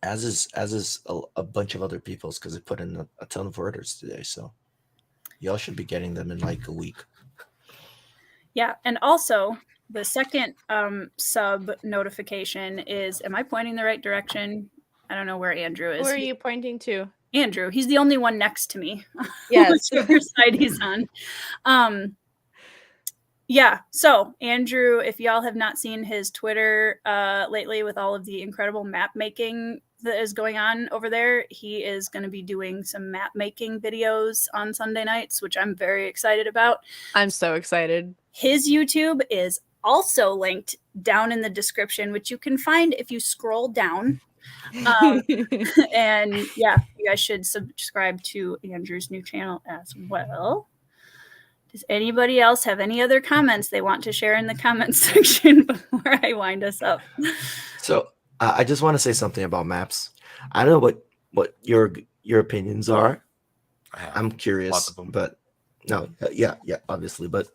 As is a bunch of other people's because they put in a ton of orders today. So y'all should be getting them in like a week.
Yeah, and also the second sub notification is, am I pointing the right direction? I don't know where Andrew is.
Who are you pointing to?
Andrew. He's the only one next to me.
Yes.
Whichever side he's on. Yeah. So Andrew, if y'all have not seen his Twitter lately with all of the incredible map making that is going on over there, he is going to be doing some map making videos on Sunday nights, which I'm very excited about.
I'm so excited.
His YouTube is also linked down in the description, which you can find if you scroll down. And yeah, you guys should subscribe to Andrew's new channel as well. Does anybody else have any other comments they want to share in the comments section before I wind us up?
So I just want to say something about maps. I don't know what your opinions are. I'm
Lots
curious,
of them.
but no, yeah, obviously. But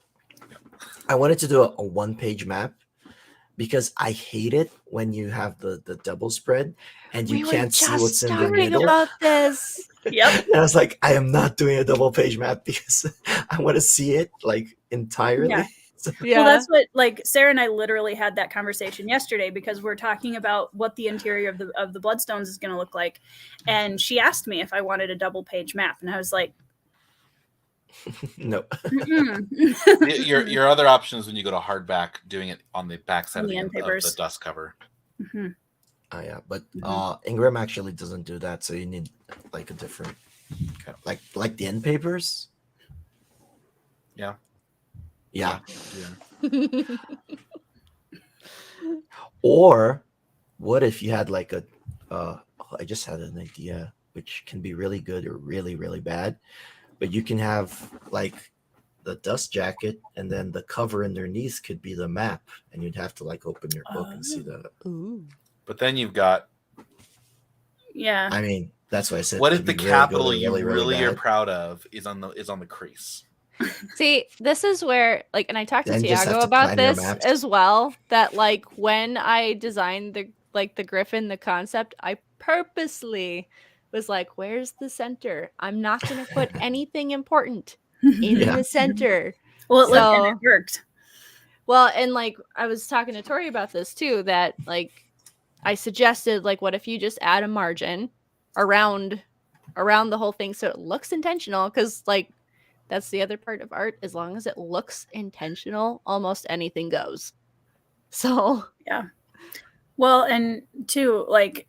I wanted to do a one-page map because I hate it when you have the double spread and you can't see what's in the
talking
middle.
about this.
Yep.
And I was like, I am not doing a double page map because I want to see it like entirely.
Yeah.
Yeah.
Well, that's what, like, Sarah and I literally had that conversation yesterday because we're talking about what the interior of the Bloodstones is going to look like, and she asked me if I wanted a double page map, and I was like,
No.
"Mm-mm."
Your other option is when you go to hardback, doing it on the back side
On
of
the
the,
end papers.
of the dust cover.
Mhm.
Oh yeah, but
Mhm.
Ingram actually doesn't do that, so you need like a different, like the end papers.
Yeah.
Yeah.
Yeah.
Or what if you had like a? I just had an idea, which can be really good or really really bad, but you can have like the dust jacket, and then the cover underneath could be the map, and you'd have to like open your book and see the.
Ooh.
But then you've got,
Yeah.
I mean, that's why I said.
what
it
if the
could be really good
capital
or
you really are
bad.
proud of is on the crease?
See, this is where, like, and I talked to
Then just have
THIAGO
to
about
plan your
this
maps.
as well, that, like, when I designed the Griffin, the concept, I purposely was like, where's the center? I'm not going to put anything important in
Yeah.
the center.
Well,
So-
it worked.
Well, and, like, I was talking to Tori about this too, that, like, I suggested, like, what if you just add a margin around the whole thing so it looks intentional? Because, like, that's the other part of art. As long as it looks intentional, almost anything goes. So
Well, and too, like,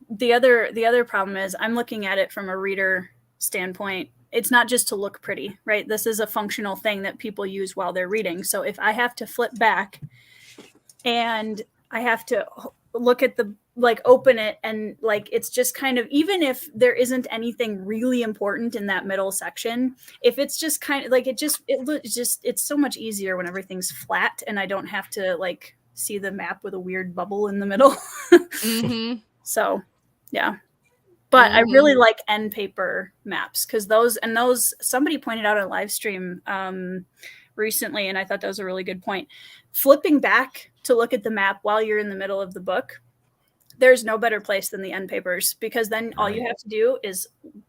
the other problem is I'm looking at it from a reader standpoint. It's not just to look pretty, right? This is a functional thing that people use while they're reading. So if I have to flip back and I have to look at the, like, open it, and, like, it's just kind of, even if there isn't anything really important in that middle section, if it's just kind of like, it's so much easier when everything's flat and I don't have to, like, see the map with a weird bubble in the middle.
mm-hmm.
So, yeah. But I really like end paper maps, because those somebody pointed out on a live stream recently, and I thought that was a really good point. Flipping back to look at the map while you're in the middle of the book, there's no better place than the end papers, because then all you have to do is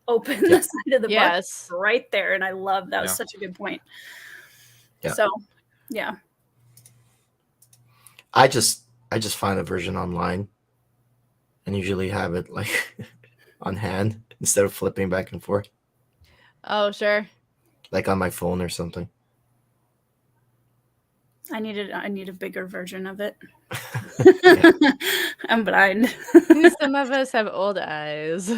open the side of the book right there. And I love that. Was such a good point.
Yeah.
So, yeah.
I just find a version online and usually have it, like, on hand instead of flipping back and forth,
Oh, sure.
like on my phone or something.
I need a bigger version of it.
Yeah.
I'm blind.
Some of us have old eyes.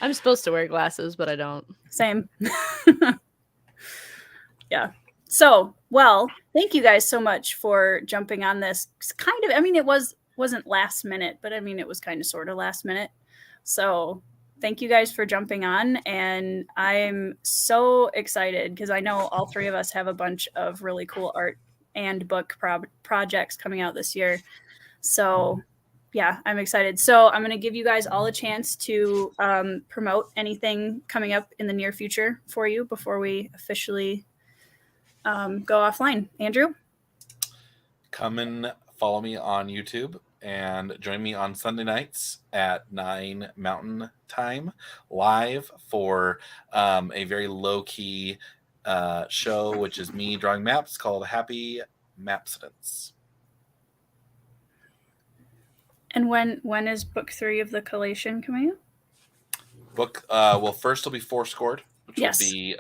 I'm supposed to wear glasses, but I don't.
Same. Yeah. So, well, thank you guys so much for jumping on this. Kind of, I mean, it wasn't last minute, but I mean, it was kind of sort of last minute. So thank you guys for jumping on. And I'm so excited because I know all three of us have a bunch of really cool art and book projects coming out this year. So yeah, I'm excited. So I'm going to give you guys all a chance to promote anything coming up in the near future for you before we officially go offline. Andrew?
Come and follow me on YouTube and join me on Sunday nights at 9 Mountain Time live for a very low-key show, which is me drawing maps called Happy Mapsidents.
And when is book 3 of the collation coming out?
Book well, first will be Fourscored, which
Yes.
will be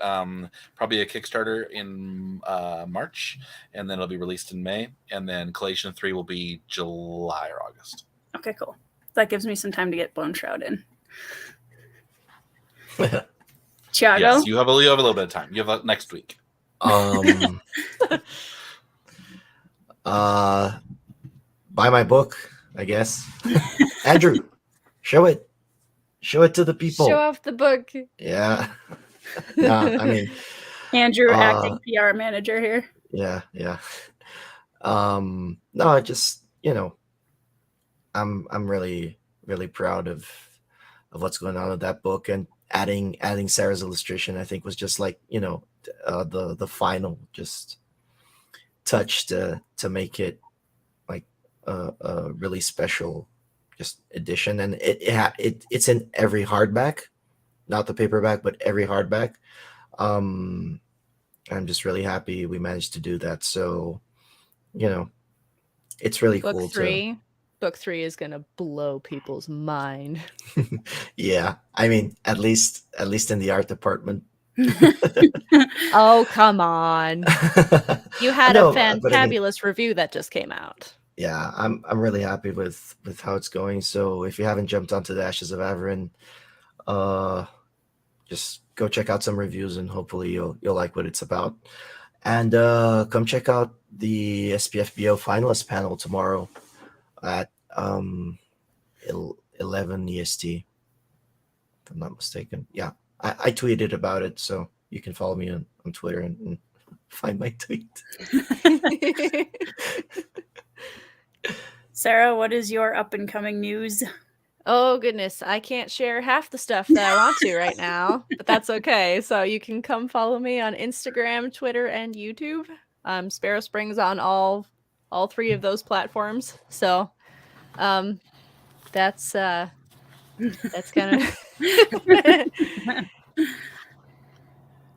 probably a Kickstarter in March, and then it'll be released in May, and then Collation 3 will be July or August.
Okay, cool. That gives me some time to get Bone Shroud in. Thiago?
Yes, you have a little bit of time. You have next week.
Buy my book, I guess. Andrew, show it to the people.
Show off the book.
Yeah. Nah, I mean,
Andrew, acting PR manager here.
yeah. No, just, I'm really, really proud of what's going on with that book, and adding Sarah's illustration, I think, was just like, the final just touch to make it like a really special just edition. And it's in every hardback, not the paperback, but every hardback. I'm just really happy we managed to do that. So, it's really
Book
cool.
Book 3 is gonna blow people's mind.
Yeah, I mean, at least in the art department.
Oh, come on. You had
No,
a
but I mean,
fantabulous review that just came out.
yeah, I'm really happy with how it's going. So if you haven't jumped onto the Ashes of Averin, just go check out some reviews, and hopefully you'll like what it's about. And come check out the SPFBO finalist panel tomorrow at 11 EST, if I'm not mistaken. Yeah, I tweeted about it, so you can follow me on Twitter and find my tweet.
Sarah, what is your up and coming news?
Oh goodness, I can't share half the stuff that I want to right now, but that's okay. So you can come follow me on Instagram, Twitter, and YouTube. Sparrow Springs on all 3 of those platforms. So that's kind of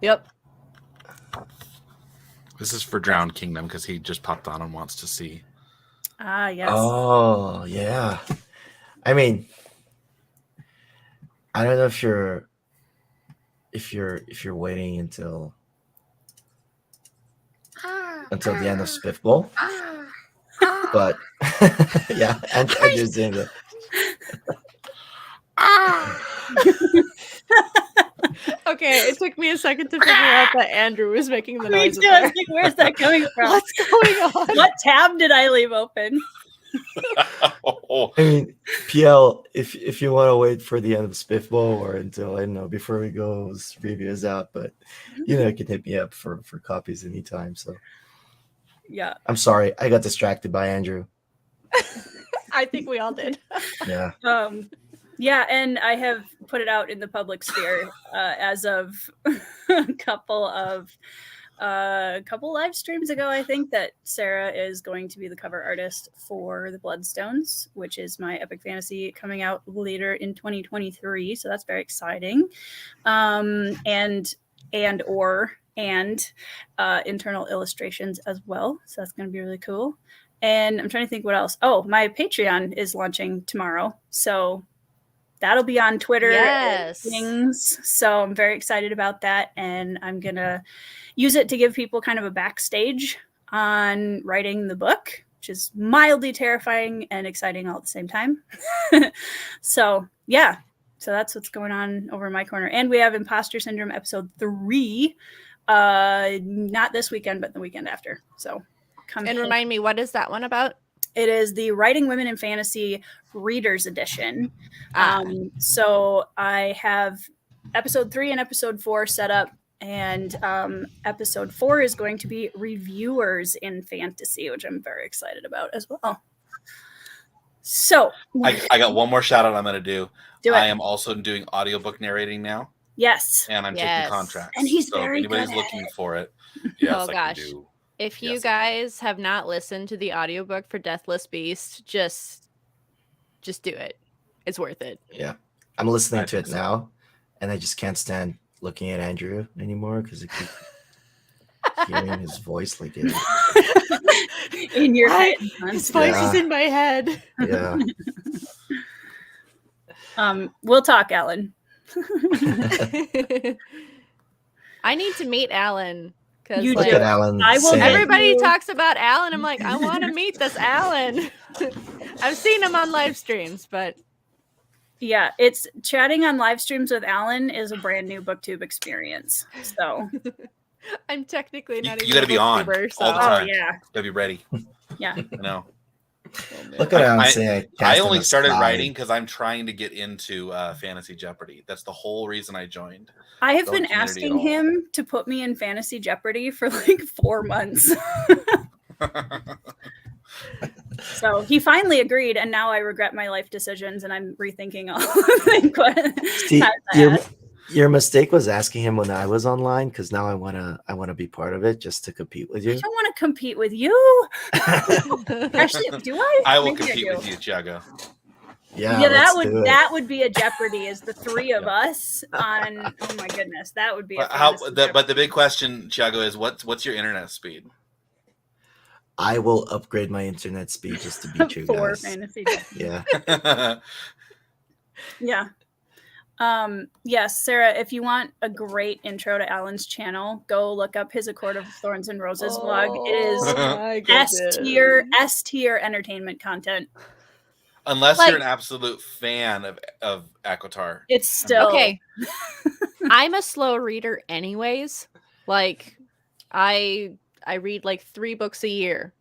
Yep.
This is for Drowned Kingdom because he just popped on and wants to see.
Ah, yes.
Oh, yeah. I mean, I don't know if you're waiting until the end of Spiffball, but yeah, and Andrew's doing it.
Okay, it took me a second to figure out that Andrew was making the
Me
noises
too. I was
there.
like, where's that coming from?
What's going on?
What tab did I leave open?
I mean, PL, if you want to wait for the end of Spiffball or until, I don't know, before we go reviews out, but you can hit me up for copies anytime. So
Yeah.
I'm sorry, I got distracted by Andrew.
I think we all did.
Yeah.
Yeah, and I have put it out in the public sphere as of a couple live streams ago, I think, that SARA is going to be the cover artist for the Bloodstones, which is my epic fantasy coming out later in 2023. So that's very exciting. And internal illustrations as well. So that's going to be really cool. And I'm trying to think what else. Oh, my Patreon is launching tomorrow. So that'll be on Twitter and things. So I'm very excited about that. And I'm going to use it to give people kind of a backstage on writing the book, which is mildly terrifying and exciting all at the same time. So, yeah. So that's what's going on over in my corner. And we have Imposter Syndrome episode 3. Not this weekend, but the weekend after. So come
and remind me, what is that one about?
It is the Writing Women in Fantasy Readers Edition.
Ah.
So I have episode 3 and episode 4 set up, and episode 4 is going to be Reviewers in Fantasy, which I'm very excited about as well. So
I got one more shout out I'm going to do.
Do it.
I am also doing audiobook narrating now,
Yes.
and I'm taking contracts.
And he's
so
very
if anybody's
good at
looking
it.
for it, yes,
Oh,
I
gosh.
can do.
If you
Yes.
guys have not listened to the audiobook for Deathless Beast, just do it. It's worth it.
Yeah. I'm listening
I
to it
think so.
now, and I just can't stand looking at Andrew anymore because I keep hearing his voice like it.
In your head.
His voice is
Yeah.
in my head.
Yeah.
We'll talk, Alan.
I need to meet Alan.
You
Look
do.
at Alan.
I will
sing.
get
Everybody
you-
talks about Alan. I'm like, I want to meet this Alan. I've seen him on live streams, but
Yeah, it's chatting on live streams with Alan is a brand new BookTube experience. So,
I'm technically not even
You gotta
a
be on
booktuber,
all the
oh
time.
yeah,
Gotta be ready.
yeah.
No,
Look at Alan
I-
saying,
I only started writing because I'm trying to get into Fantasy Jeopardy. That's the whole reason I joined.
I have
Don't
been
community at
asking
all.
him to put me in Fantasy Jeopardy for like 4 months. So he finally agreed, and now I regret my life decisions, and I'm rethinking all
See,
of
your mistake was asking him when I was online, because now I wanna be part of it just to compete with
I
you.
don't want to compete with you. Actually, do I?
I will
Maybe
compete
do.
with you, Thiago.
Yeah,
Yeah,
let's do it.
that would be a Jeopardy. Is the 3 of us on? Oh my goodness, that would be. A
But the big question, Thiago, is what's your internet speed?
I will upgrade my internet speed just to beat you
for
guys.
Fantasy Jeopardy.
Yeah.
Yeah. Yes, Sarah, if you want a great intro to Alan's channel, go look up his A Court of Thorns and Roses vlog. It is S tier entertainment content.
Unless
Like-
you're an absolute fan of Akotar.
It's still
Okay. I'm a slow reader anyways. Like I read like 3 books a year.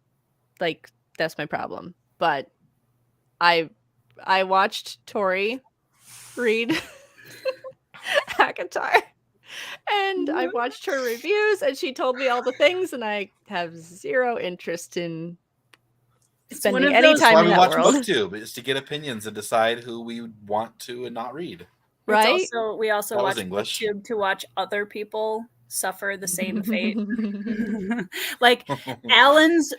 Like that's my problem. But I watched Tori read Akatar. And I watched her reviews and she told me all the things and I have zero interest in spending
of
any
those-
That's
time
why
in
we
that
watch
world.
BookTube, is to get opinions and decide who we want to and not read.
Right?
We also
That was
watch
English.
YouTube to watch other people suffer the same fate. Like Alan's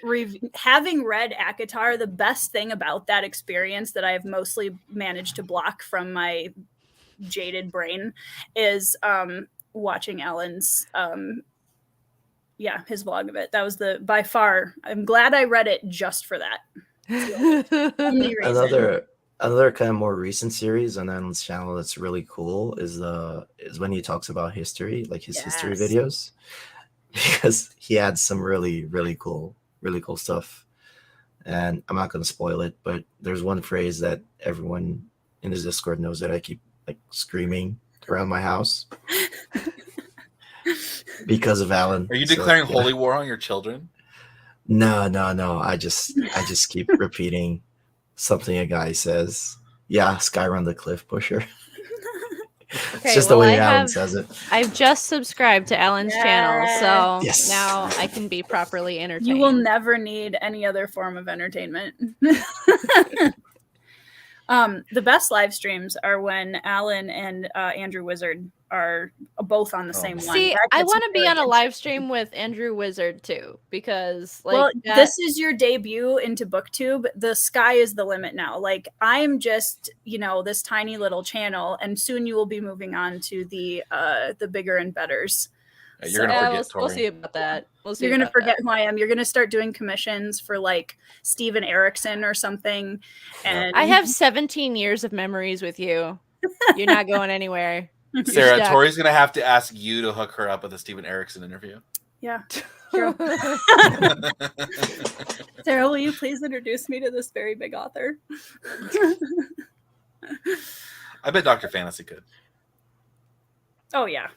having read ACOTAR, the best thing about that experience that I have mostly managed to block from my jaded brain is watching Alan's his vlog of it. That was by far, I'm glad I read it just for that. Only reason.
Another kind of more recent series on Alan's channel that's really cool is when he talks about history, like his history
Yes.
videos, because he adds some really cool stuff. And I'm not going to spoil it, but there's one phrase that everyone in his Discord knows that I keep like screaming around my house because of Alan.
Are you
So,
declaring
yeah.
holy war on your children?
No. I just keep repeating something a guy says. Yeah, Skyron the Cliff Pusher. It's just the way Alan says it.
I've just subscribed to Alan's channel, so
Yes.
now I can be properly entertained.
You will never need any other form of entertainment. The best live streams are when Alan and Andrew Wizard are both on the same one.
See,
That
I
gets
want to be
very
on a live
interesting.
stream with Andrew Wizard too, because
this is your debut into BookTube. The sky is the limit now. Like I'm just, this tiny little channel, and soon you will be moving on to the bigger and betters.
You're gonna forget
we'll
Tori.
see about that.
You're gonna forget who I am. You're gonna start doing commissions for like Steven Erickson or something. And
I have 17 years of memories with you. You're not going anywhere.
Sarah, Tori's gonna have to ask you to hook her up with a Steven Erickson interview.
Yeah. True. Sarah, will you please introduce me to this very big author?
I bet Dr. Fantasy could.
Oh yeah.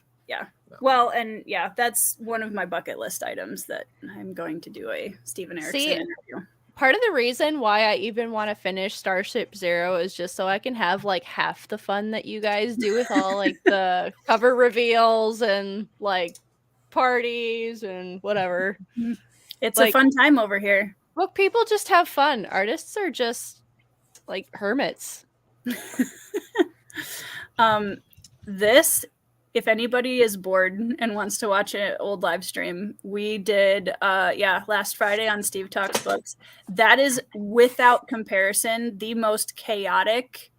Well, and that's one of my bucket list items that I'm going to do a Steven Erickson interview.
Part of the reason why I even want to finish Starship Zero is just so I can have like half the fun that you guys do with all like the cover reveals and like parties and whatever.
It's a fun time over here.
Look, people just have fun. Artists are just like hermits.
If anybody is bored and wants to watch an old live stream, we did last Friday on Steve Talks Books. That is without comparison the most chaotic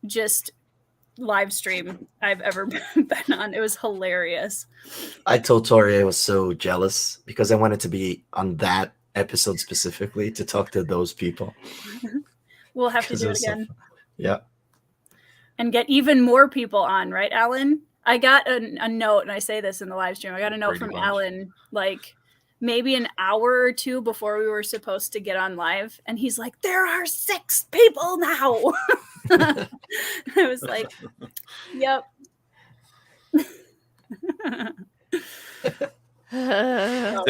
just live stream I've ever been on. It was hilarious.
I told Tori I was so jealous because I wanted to be on that episode specifically to talk to those people.
We'll have to do it again.
Yeah.
And get even more people on, right, Alan? I got a note, and I say this in the live stream. I got a note from Alan, like maybe an hour or two before we were supposed to get on live. And he's like, there are 6 people now. I was like, yep.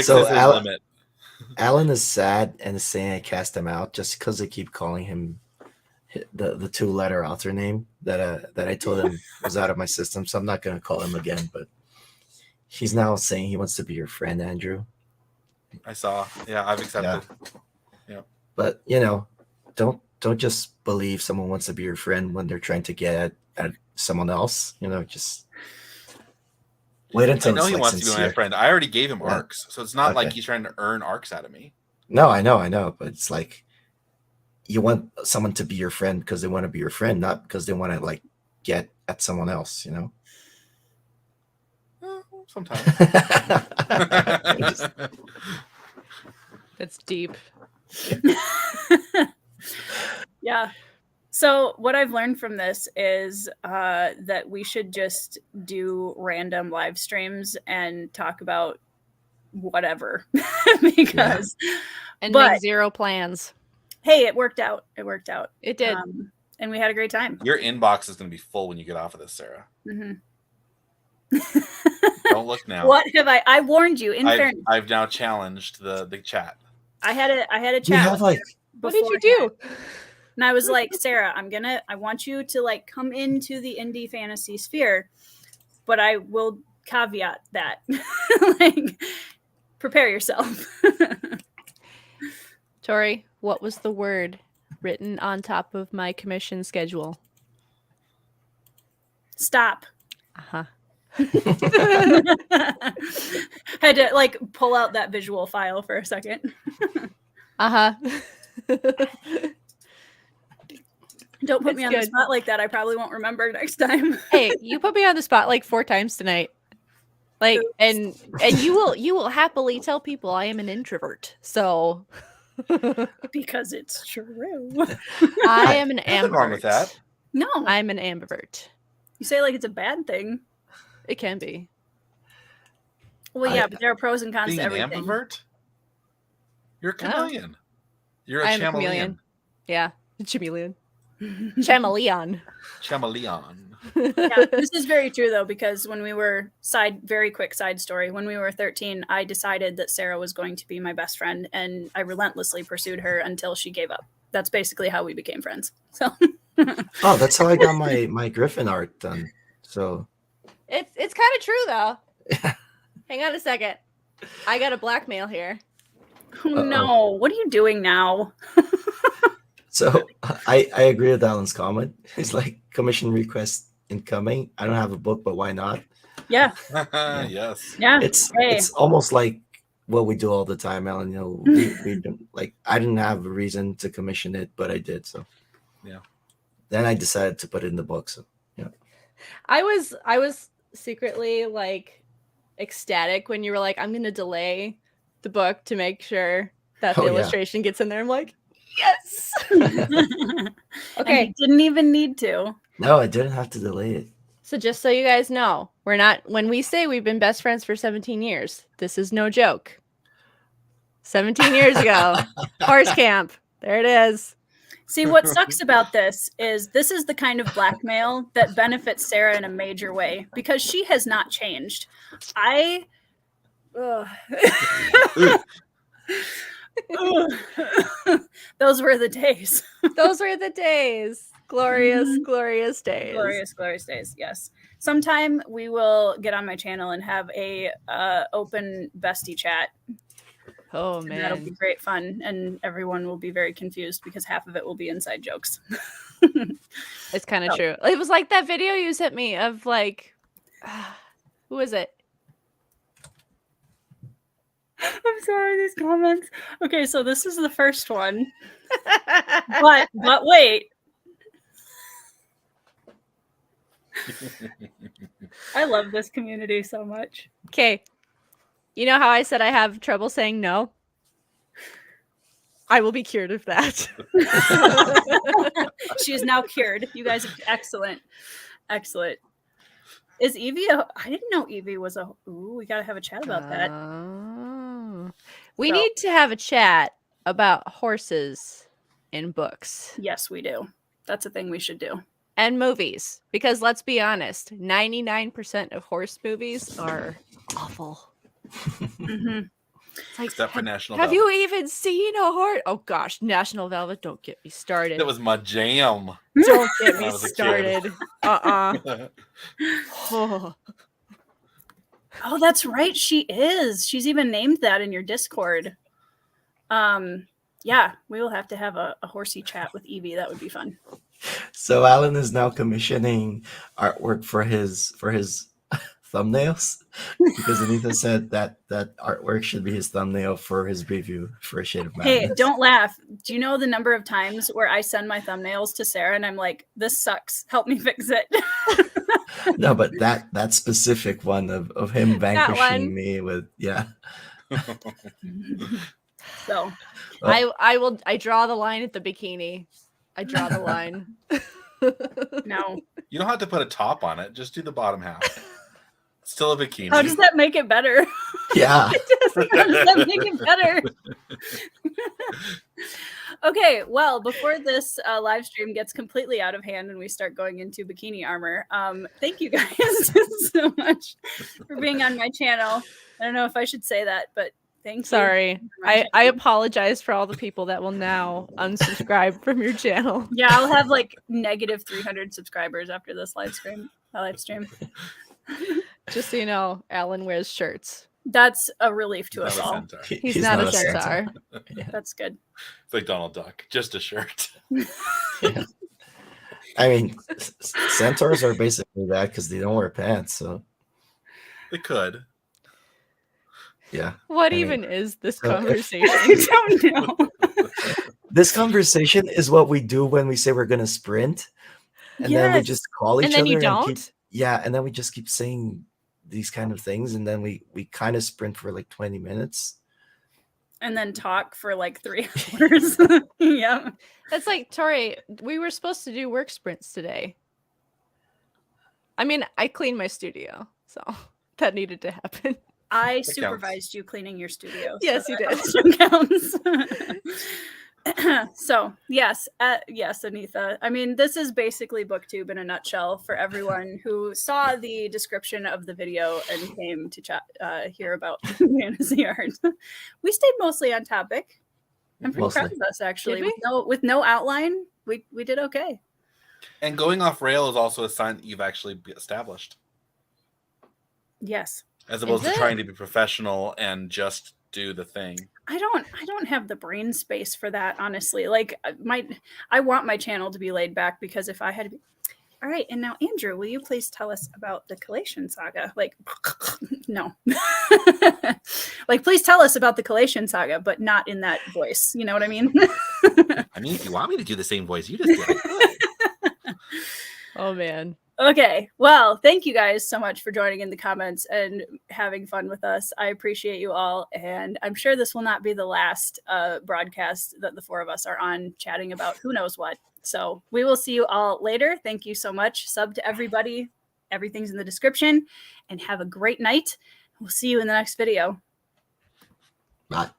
So Alan is sad and is saying I cast him out just because they keep calling him the 2-letter author name that I told him was out of my system. So I'm not going to call him again, but he's now saying he wants to be your friend, Andrew.
I saw. Yeah, I've accepted. Yeah.
But, don't just believe someone wants to be your friend when they're trying to get at someone else. Just wait until
I know he wants to be my friend. I already gave him arcs, so it's not like he's trying to earn arcs out of me.
No, I know, but it's like you want someone to be your friend because they want to be your friend, not because they want to like get at someone else,
Sometimes.
That's deep.
Yeah. So what I've learned from this is that we should just do random live streams and talk about whatever because
make zero plans.
Hey, it worked out.
It did.
And we had a great time.
Your inbox is going to be full when you get off of this, Sarah.
Mm-hmm.
Don't look now.
What have I warned you? Fairness,
I've now challenged the chat.
I had a chat.
What did you do?
And I was like, Sarah, I want you to like come into the indie fantasy sphere, but I will caveat that, like, prepare yourself.
Tori, what was the word written on top of my commission schedule?
Stop.
Uh-huh.
Had to like pull out that visual file for a second.
Uh-huh.
Don't put
It's
me on the
good.
spot like that. I probably won't remember next time.
Hey, you put me on the spot like 4 times tonight. Like, and you will happily tell people I am an introvert. So
Because it's true.
I am an
Nothing wrong with
ambivert.
that.
No,
I'm an ambivert.
you say like it's a bad thing.
It can be.
Well, yeah, but there are pros and cons
Being
to
an
everything.
ambivert? You're a chameleon. You're
I
a
am a chameleon.
chameleon.
Yeah, chameleon. Chameleon.
Chameleon.
Yeah, this is very true though, because when we were very quick side story, when we were 13, I decided that Sarah was going to be my best friend, and I relentlessly pursued her until she gave up. That's basically how we became friends. So
Oh, that's how I got my Griffin art done. So
It's kind of true though. Hang on a second. I got a blackmail here.
oh, no, what are you doing now?
So I agree with Alan's comment. It's like commission request incoming. I don't have a book, but why not?
Yeah,
Yes.
yeah.
It's almost like what we do all the time, Alan. You know, we don't, like I didn't have a reason to commission it, but I did. So
Yeah.
Then I decided to put it in the book. So yeah.
I was secretly like ecstatic when you were like, I'm gonna delay the book to make sure that the
Oh, yeah.
illustration gets in there. I'm like, yes.
Okay,
Okay,
didn't even need to.
No, I didn't have to delay it.
so just so you guys know, we're not, when we say we've been best friends for 17 years, this is no joke. 17 years ago, horse camp. There it is.
See, what sucks about this is the kind of blackmail that benefits Sarah in a major way because she has not changed. Ugh. Those were the days.
Those were the days. Glorious, glorious days.
Glorious, glorious days. Yes. Sometime we will get on my channel and have a open bestie chat.
Oh
And that'll be
man.
great fun, and everyone will be very confused because half of it will be inside jokes.
It's kind of
Oh.
true. It was like that video you sent me of like, who is it?
I'm sorry, these comments. Okay, so this is the first one. But wait. I love this community so much.
Okay. You know how I said I have trouble saying no? I will be cured of that.
She is now cured. You guys are excellent. Excellent. Is Evie I didn't know Evie was a ooh, we gotta have a chat about that.
Oh. We
So-
need to have a chat about horses in books
Yes, we do. That's a thing we should do.
and movies. Because let's be honest, 99% of horse movies are awful.
Mm-hmm.
It's like,
Except for National
have
Velvet.
you even seen a horse? Oh gosh, National Velvet, don't get me started.
That was my jam.
Don't get
when
me
I was a kid.
started. Oh.
Oh, that's right. She is. She's even named that in your Discord. Yeah, we will have to have a horsey chat with Evie. That would be fun.
So Alan is now commissioning artwork for his thumbnails because Anita said that artwork should be his thumbnail for his review for A Shade of Madness.
Hey, don't laugh. Do you know the number of times where I send my thumbnails to Sarah and I'm like, this sucks. Help me fix it.
No, but that specific one of him vanquishing
one.
me with
So
I draw the line at the bikini. I draw the line.
no.
You don't have to put a top on it. Just do the bottom half. It's still a bikini.
How does that make it better?
yeah.
How does that make it better? Okay, well, before this live stream gets completely out of hand and we start going into bikini armor, thank you guys so much for being on my channel. I don't know if I should say that, but thank you.
Sorry. I apologize for all the people that will now unsubscribe from your channel.
Yeah, I'll have like negative 300 subscribers after this live stream.
Just so you know, Alan wears shirts.
That's a relief to
Not
us
a
all.
centaur.
He's not a
Santa.
centaur.
Yeah.
That's good.
It's like Donald Duck, just a shirt.
Yeah. I mean, centaurs are basically that because they don't wear pants. So
They could.
yeah.
What
I mean,
even is this
so if-
conversation?
I don't know.
this conversation is what we do when we say we're gonna sprint, and then we
Yes.
just call each
And then
other
you
and
don't?
keep, yeah, and then we just keep saying these kind of things, and then we kind of sprint for like 20 minutes.
And then talk for like 3 hours. Yeah.
That's like, Tori, we were supposed to do work sprints today. I mean, I cleaned my studio, so that needed to happen.
I
counts.
supervised you cleaning your studio.
Yes,
so
you
that
did.
also counts. So yes, Anitha. I mean, this is basically BookTube in a nutshell for everyone who saw the description of the video and came to chat, hear about fantasy art. We stayed mostly on topic. I'm pretty proud
Mostly.
of us, actually.
Did we?
With no outline, we did okay.
And going off rail is also a sign that you've actually established,
Yes.
as opposed
Is
to
it?
trying to be professional and just do the thing.
I don't have the brain space for that, honestly. Like I want my channel to be laid back, because if I had to be, all right, and now Andrew, will you please tell us about the Collation Saga? Like, no. Like, please tell us about the Collation Saga, but not in that voice. You know what I mean?
I mean, if you want me to do the same voice you just did, I could.
Oh, man.
Okay, well, thank you guys so much for joining in the comments and having fun with us. I appreciate you all, and I'm sure this will not be the last broadcast that the four of us are on chatting about who knows what. So we will see you all later. Thank you so much. Sub to everybody. Everything's in the description, and have a great night. We'll see you in the next video.
Bye.